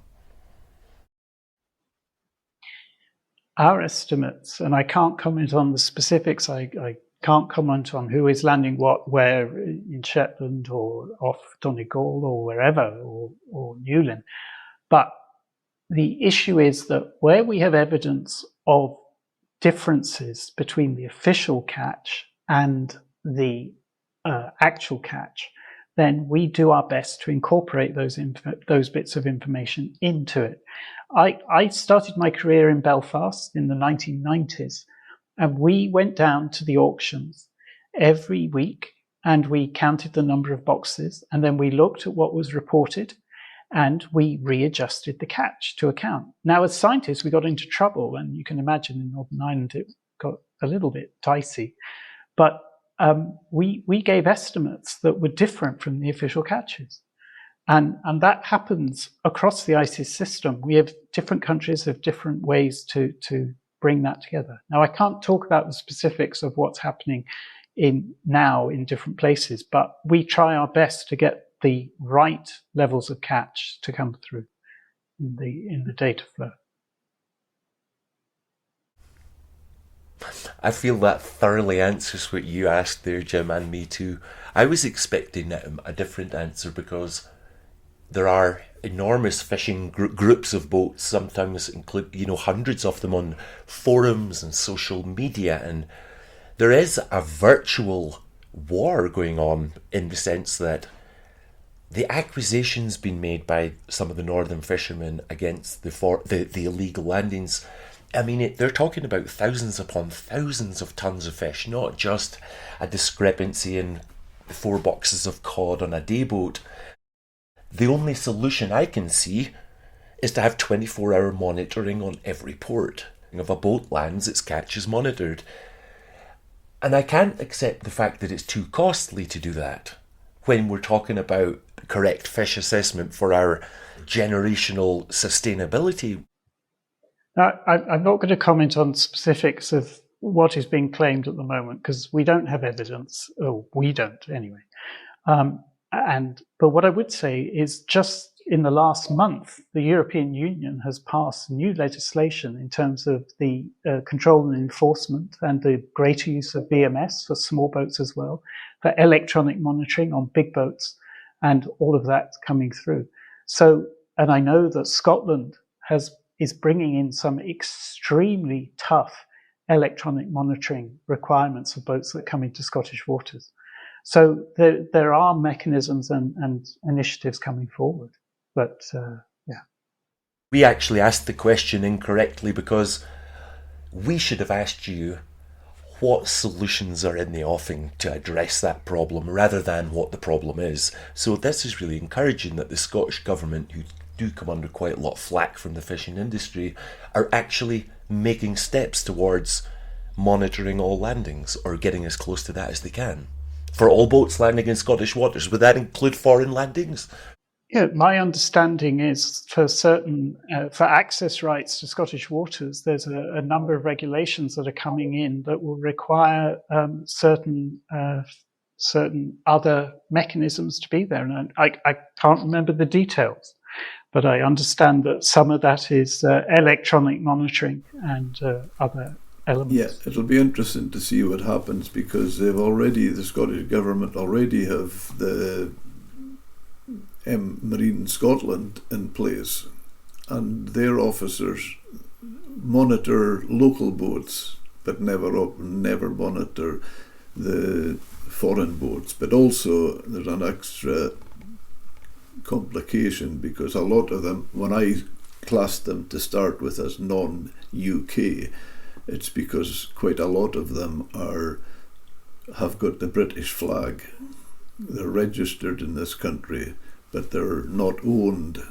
Our estimates, and I can't comment on the specifics, I can't comment on who is landing what, where in Shetland or off Donegal or wherever, or Newlyn. But the issue is that where we have evidence of differences between the official catch and the actual catch, then we do our best to incorporate those bits of information into it. I started my career in Belfast in the 1990s, and we went down to the auctions every week and we counted the number of boxes, and then we looked at what was reported and we readjusted the catch to account. Now, as scientists, we got into trouble, and you can imagine in Northern Ireland it got a little bit dicey, but we gave estimates that were different from the official catches. And that happens across the ICES system. We have different countries have different ways to bring that together. Now, I can't talk about the specifics of what's happening in different places, but we try our best to get the right levels of catch to come through in the data flow. I feel that thoroughly answers what you asked there, Jim, and me too. I was expecting a different answer because there are enormous fishing groups of boats, sometimes include, hundreds of them on forums and social media, and there is a virtual war going on in the sense that the accusations being made by some of the northern fishermen against the illegal landings, I mean, they're talking about thousands upon thousands of tons of fish, not just a discrepancy in 4 boxes of cod on a day boat. The only solution I can see is to have 24-hour monitoring on every port. If a boat lands, its catch is monitored. And I can't accept the fact that it's too costly to do that when we're talking about correct fish assessment for our generational sustainability. I'm not going to comment on specifics of what is being claimed at the moment because we don't have evidence. Oh, we don't anyway. But what I would say is just in the last month, the European Union has passed new legislation in terms of the control and enforcement and the greater use of BMS for small boats as well, for electronic monitoring on big boats, and all of that coming through. So, and I know that Scotland is bringing in some extremely tough electronic monitoring requirements of boats that come into Scottish waters. So there are mechanisms and initiatives coming forward. But yeah. We actually asked the question incorrectly because we should have asked you what solutions are in the offing to address that problem rather than what the problem is. So this is really encouraging that the Scottish Government, who do come under quite a lot of flack from the fishing industry, are actually making steps towards monitoring all landings or getting as close to that as they can. For all boats landing in Scottish waters, would that include foreign landings? Yeah, my understanding is for access rights to Scottish waters, there's a number of regulations that are coming in that will require certain other mechanisms to be there. And I can't remember the details, but I understand that some of that is electronic monitoring and other elements. Yeah, it'll be interesting to see what happens because the Scottish Government already have the Marine Scotland in place, and their officers monitor local boats, but never monitor the foreign boats. But also there's an extra complication because a lot of them, when I classed them to start with as non-UK, it's because quite a lot of them have got the British flag. They're registered in this country, but they're not owned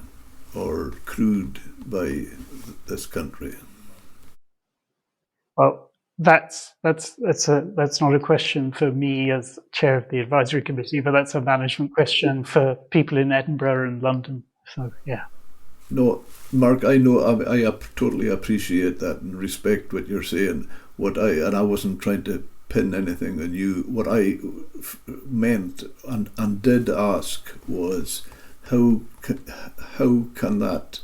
or crewed by this country. Well, that's not a question for me as chair of the advisory committee, but that's a management question for people in Edinburgh and London. So yeah. No, Mark, I know I totally appreciate that and respect what you're saying. I wasn't trying to pin anything on you. What I meant and did ask was how can that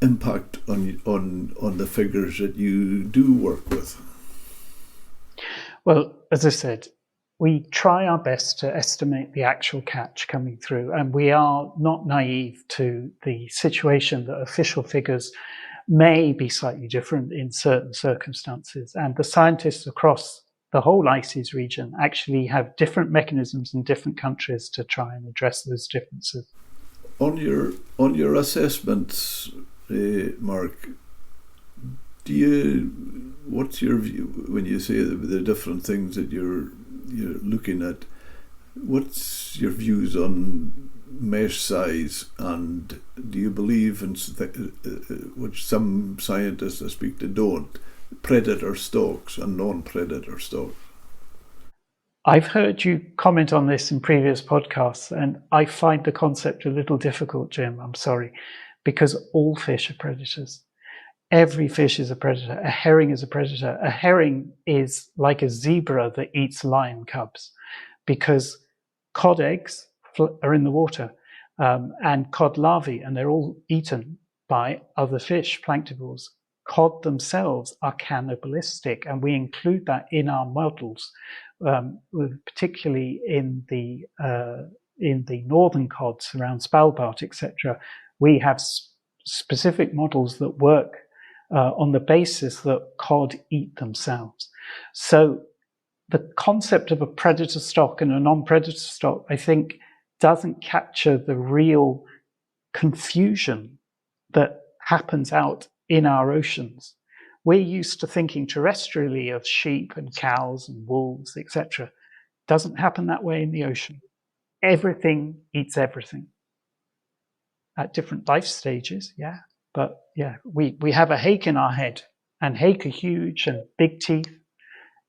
impact on the figures that you do work with? Well, as I said, we try our best to estimate the actual catch coming through, and we are not naive to the situation that official figures may be slightly different in certain circumstances. And the scientists across the whole ICES region actually have different mechanisms in different countries to try and address those differences. On your assessments, Mark, what's your view when you say the different things that you're looking at? What's your views on mesh size, and do you believe in which some scientists I speak to don't, predator stocks and non-predator stocks? I've heard you comment on this in previous podcasts, and I find the concept a little difficult, Jim. I'm sorry, because all fish are predators. Every fish is a predator. A herring is a predator. A herring is like a zebra that eats lion cubs, because cod eggs are in the water and cod larvae, and they're all eaten by other fish, planktivores. Cod themselves are cannibalistic, and we include that in our models, particularly in the northern cods around Svalbard, etc. We have specific models that work on the basis that cod eat themselves. So the concept of a predator stock and a non-predator stock, I think, doesn't capture the real confusion that happens out in our oceans. We're used to thinking terrestrially of sheep and cows and wolves, etc. Doesn't happen that way in the ocean. Everything eats everything at different life stages, yeah. But yeah, we have a hake in our head, and hake are huge and big teeth.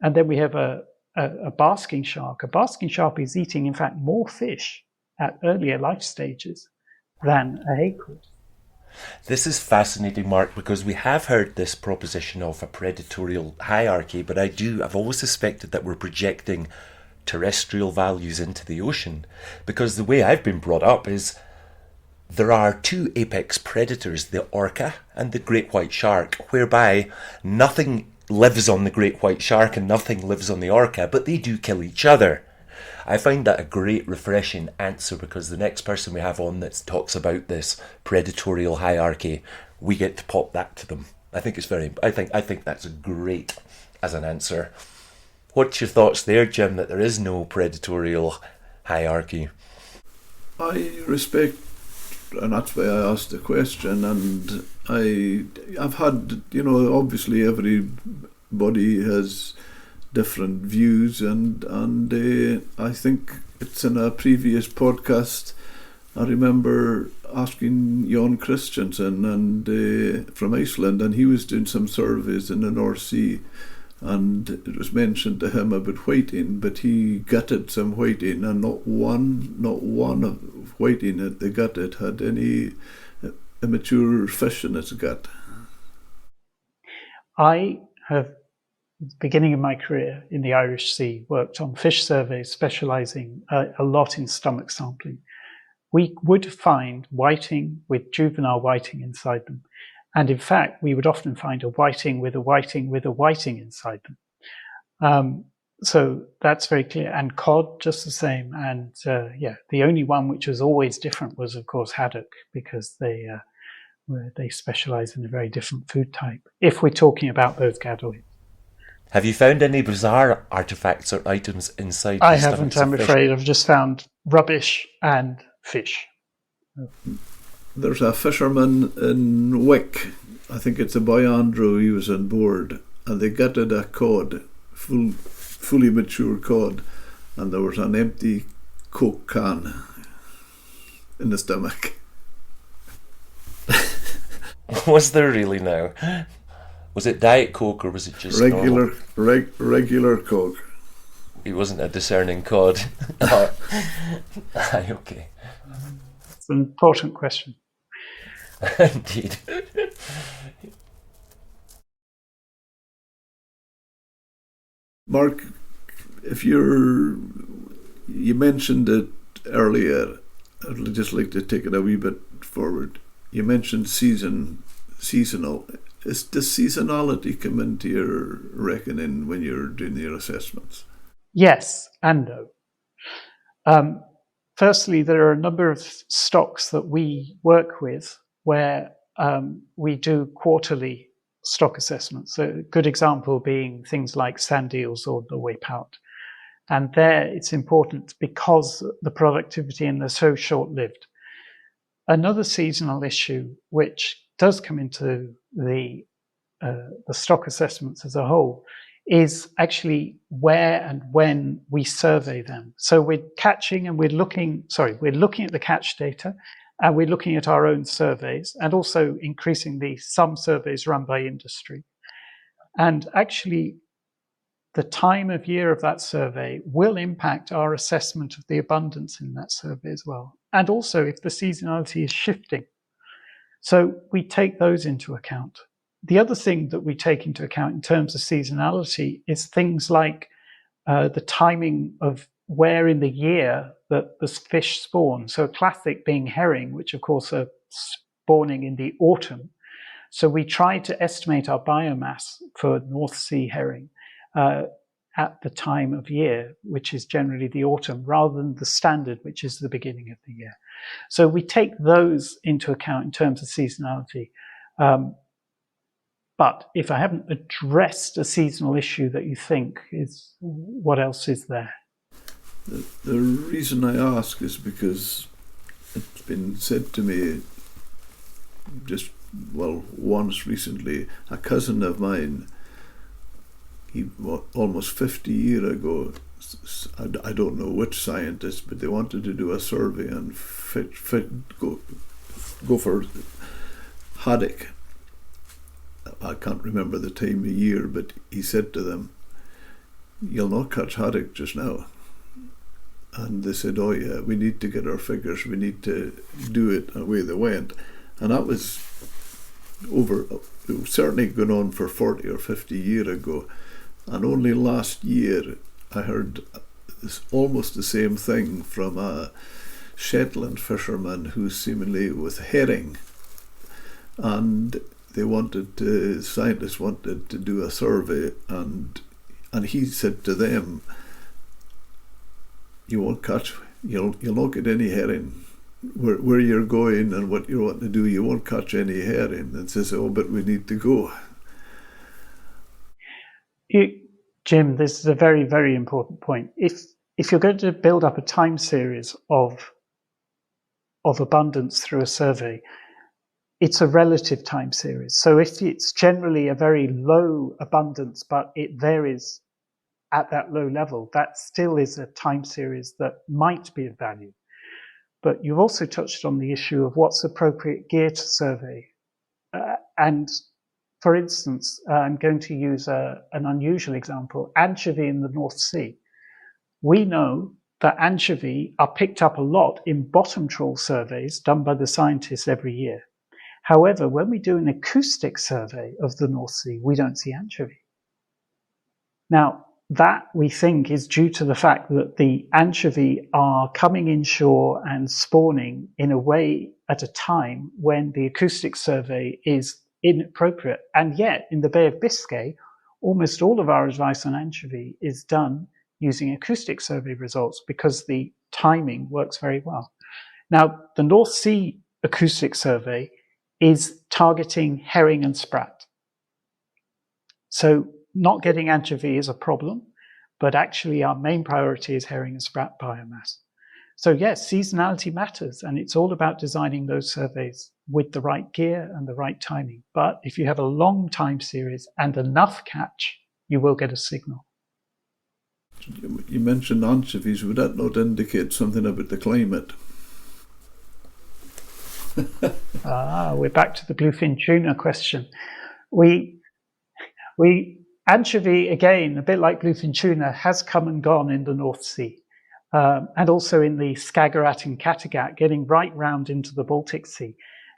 And then we have a basking shark. A basking shark is eating, in fact, more fish at earlier life stages than a hake would. This is fascinating, Mark, because we have heard this proposition of a predatorial hierarchy, but I've always suspected that we're projecting terrestrial values into the ocean, because the way I've been brought up is there are two apex predators, the orca and the great white shark, whereby nothing lives on the great white shark and nothing lives on the orca, but they do kill each other. I find that a great refreshing answer, because the next person we have on that talks about this predatorial hierarchy, we get to pop that to them. I think that's great as an answer. What's your thoughts there, Jim, that there is no predatorial hierarchy? I respect, and that's why I asked the question, and I've had, obviously everybody has different views, and I think it's in a previous podcast I remember asking Jon Christensen and from Iceland, and he was doing some surveys in the North Sea, and it was mentioned to him about whiting, but he gutted some whiting, and not one of whiting that they gutted had any immature fish in its gut. I have, at the beginning of my career in the Irish Sea, worked on fish surveys, specialising a lot in stomach sampling. We would find whiting with juvenile whiting inside them. And in fact, we would often find a whiting with a whiting with a whiting inside them. So that's very clear. And cod, just the same. And the only one which was always different was, of course, haddock, because they specialise in a very different food type, if we're talking about those gadoids. Have you found any bizarre artifacts or items inside? I haven't, I'm afraid. I've just found rubbish and fish. There's a fisherman in Wick, I think it's a boy Andrew, he was on board, and they gutted a cod, fully mature cod, and there was an empty Coke can in the stomach. Was there really now? Was it Diet Coke or was it just regular Coke? He wasn't a discerning cod. Okay. It's an important question. Indeed. Mark, if you mentioned it earlier, I'd just like to take it a wee bit forward. You mentioned seasonal. Does seasonality come into your reckoning when you're doing your assessments? Yes and no. Firstly, there are a number of stocks that we work with where we do quarterly stock assessments. A good example being things like sand eels or the Norway pout. And there it's important because the productivity and they're so short-lived. Another seasonal issue which does come into the stock assessments as a whole is actually where and when we survey them. So we're catching and we're looking at the catch data, and we're looking at our own surveys, and also increasingly some surveys run by industry. And actually, the time of year of that survey will impact our assessment of the abundance in that survey as well. And also if the seasonality is shifting. So we take those into account. The other thing that we take into account in terms of seasonality is things like the timing of where in the year that the fish spawn. So a classic being herring, which of course are spawning in the autumn. So we try to estimate our biomass for North Sea herring at the time of year, which is generally the autumn, rather than the standard, which is the beginning of the year. So we take those into account in terms of seasonality. But if I haven't addressed a seasonal issue that you think is, what else is there? The reason I ask is because it's been said to me once recently, a cousin of mine, almost 50 years ago, I don't know which scientist, but they wanted to do a survey and go for haddock. I can't remember the time of year, but he said to them, "You'll not catch haddock just now." And they said, "Oh yeah, we need to get our figures, we need to do it," and away they went. And that was certainly going on for 40 or 50 years ago. And only last year I heard almost the same thing from a Shetland fisherman who seemingly with herring, and scientists wanted to do a survey, and he said to them, you'll not get any herring. Where you're going and what you want to do, you won't catch any herring. And says, "Oh, but we need to go." Jim, this is a very, very important point. If you're going to build up a time series of abundance through a survey, it's a relative time series. So if it's generally a very low abundance, but it varies at that low level, that still is a time series that might be of value. But you've also touched on the issue of what's appropriate gear to survey. And for instance, I'm going to use an unusual example, anchovy in the North Sea. We know that anchovy are picked up a lot in bottom trawl surveys done by the scientists every year. However, when we do an acoustic survey of the North Sea, we don't see anchovy. Now, that we think is due to the fact that the anchovy are coming inshore and spawning in a way at a time when the acoustic survey is inappropriate. And yet, in the Bay of Biscay, almost all of our advice on anchovy is done using acoustic survey results because the timing works very well. Now, the North Sea acoustic survey is targeting herring and sprat. So not getting anchovy is a problem, but actually our main priority is herring and sprat biomass. So yes, seasonality matters, and it's all about designing those surveys with the right gear and the right timing. But if you have a long time series and enough catch, you will get a signal. You mentioned anchovies. Would that not indicate something about the climate? We're back to the bluefin tuna question. Anchovy, again, a bit like bluefin tuna, has come and gone in the North Sea, and also in the Skagerrak and Kattegat, getting right round into the Baltic Sea.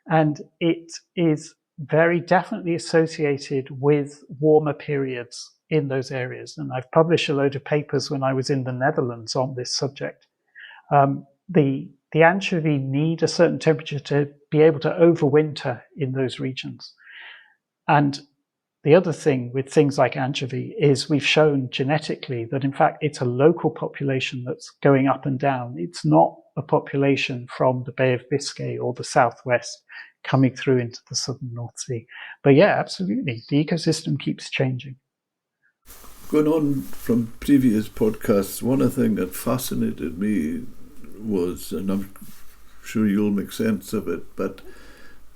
And it is very definitely associated with warmer periods in those areas. And I've published a load of papers when I was in the Netherlands on this subject. The anchovy need a certain temperature to be able to overwinter in those regions. And the other thing with things like anchovy is we've shown genetically that, in fact, it's a local population that's going up and down. It's not a population from the Bay of Biscay or the southwest coming through into the southern North Sea. But yeah, absolutely, the ecosystem keeps changing. Going on from previous podcasts, one thing that fascinated me was, and I'm sure you'll make sense of it, but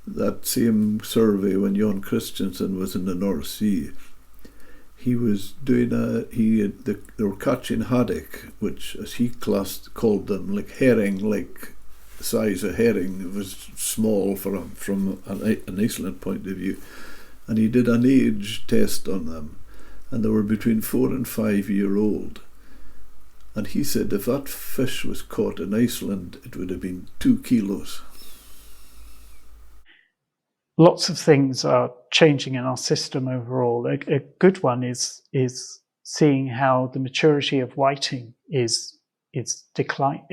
that same survey when Jon Christensen was in the North Sea, he was doing they were catching haddock, which, as he called them, like herring, like the size of herring. It was small from an Iceland point of view, and he did an age test on them, and they were between 4 and 5 year old. And he said if that fish was caught in Iceland, it would have been 2 kilos. Lots of things are changing in our system overall. A good one is seeing how the maturity of whiting is declining.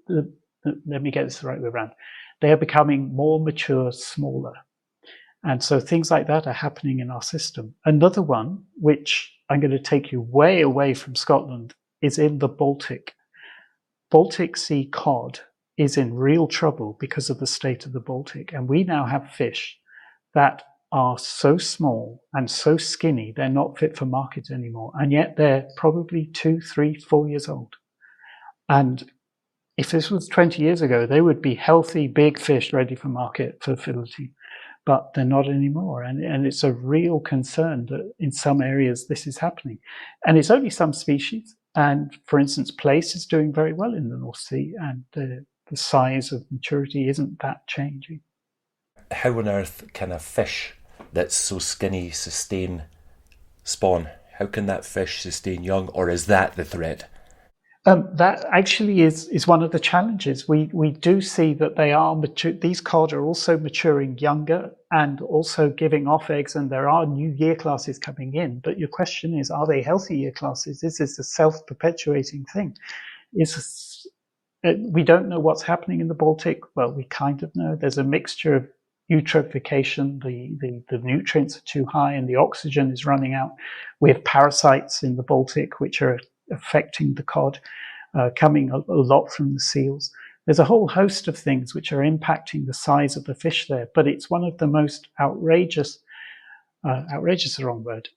Let me get this the right way around. They are becoming more mature, smaller. And so things like that are happening in our system. Another one, which I'm going to take you way away from Scotland, is in the Baltic. Baltic Sea cod is in real trouble because of the state of the Baltic. And we now have fish that are so small and so skinny, they're not fit for market anymore. And yet they're probably 2, 3, 4 years old. And if this was 20 years ago, they would be healthy, big fish ready for market for filleting. But they're not anymore. And it's a real concern that in some areas this is happening. And it's only some species. And for instance, plaice is doing very well in the North Sea, and the size of maturity isn't that changing. How on earth can a fish that's so skinny sustain spawn? How can that fish sustain young, or is that the threat? That actually is one of the challenges. We do see that they are mature. These cod are also maturing younger and also giving off eggs, and there are new year classes coming in. But your question is, are they healthy year classes? Is this a self-perpetuating thing? We don't know what's happening in the Baltic. Well, we kind of know. There's a mixture of eutrophication, the nutrients are too high and the oxygen is running out. We have parasites in the Baltic which are affecting the cod, coming a lot from the seals. There's a whole host of things which are impacting the size of the fish there, but it's one of the most outrageous is the wrong word,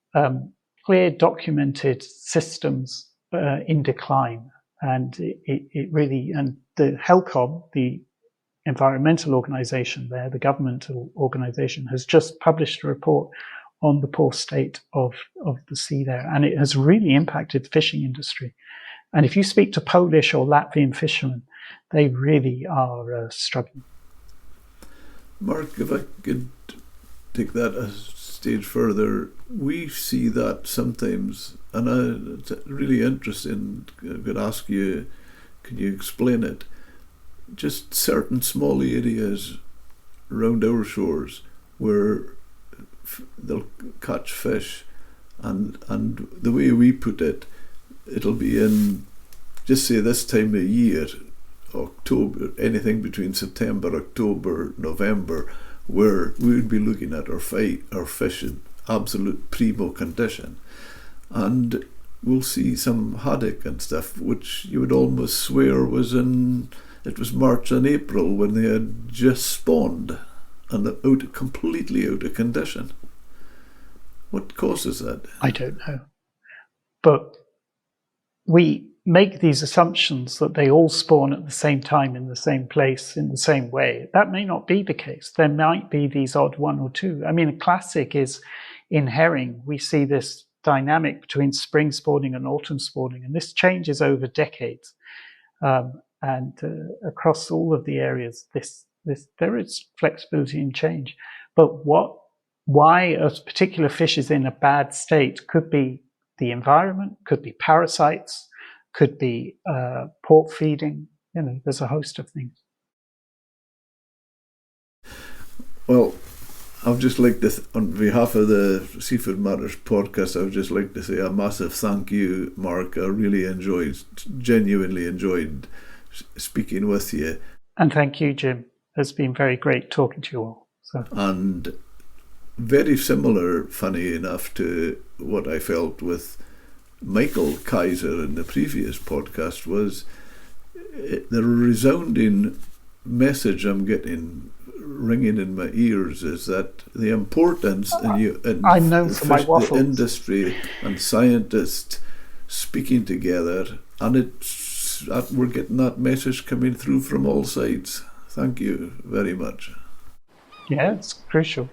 clear documented systems in decline. And it really, and the HELCOM, the environmental organisation there, the governmental organisation, has just published a report on the poor state of the sea there, and it has really impacted the fishing industry. And if you speak to Polish or Latvian fishermen, they really are struggling. Mark, if I could take that a stage further, we see that sometimes, and it's really interesting. I could ask you, can you explain it? Just certain small areas around our shores where they'll catch fish, and the way we put it, it'll be in, just say this time of year, October, anything between September, October, November, where we would be looking at our fish in absolute primo condition, and we'll see some haddock and stuff which you would almost swear it was March and April when they had just spawned and completely out of condition. What causes that? I don't know. But we make these assumptions that they all spawn at the same time in the same place in the same way. That may not be the case. There might be these odd one or two. I mean, a classic is in herring. We see this dynamic between spring spawning and autumn spawning, and this changes over decades. And across all of the areas, there is flexibility and change. But why a particular fish is in a bad state could be the environment, could be parasites, could be port feeding. There's a host of things. Well, I'd just like to, on behalf of the Seafood Matters podcast, I would just like to say a massive thank you, Mark. I really genuinely enjoyed speaking with you. And thank you, Jim. It's been very great talking to you all. So. And very similar, funny enough, to what I felt with Michael Kaiser in the previous podcast, was the resounding message I'm getting ringing in my ears is that the importance I'm known for my waffles. The industry and scientists speaking together, and we're getting that message coming through from all sides. Thank you very much. Yeah, it's crucial.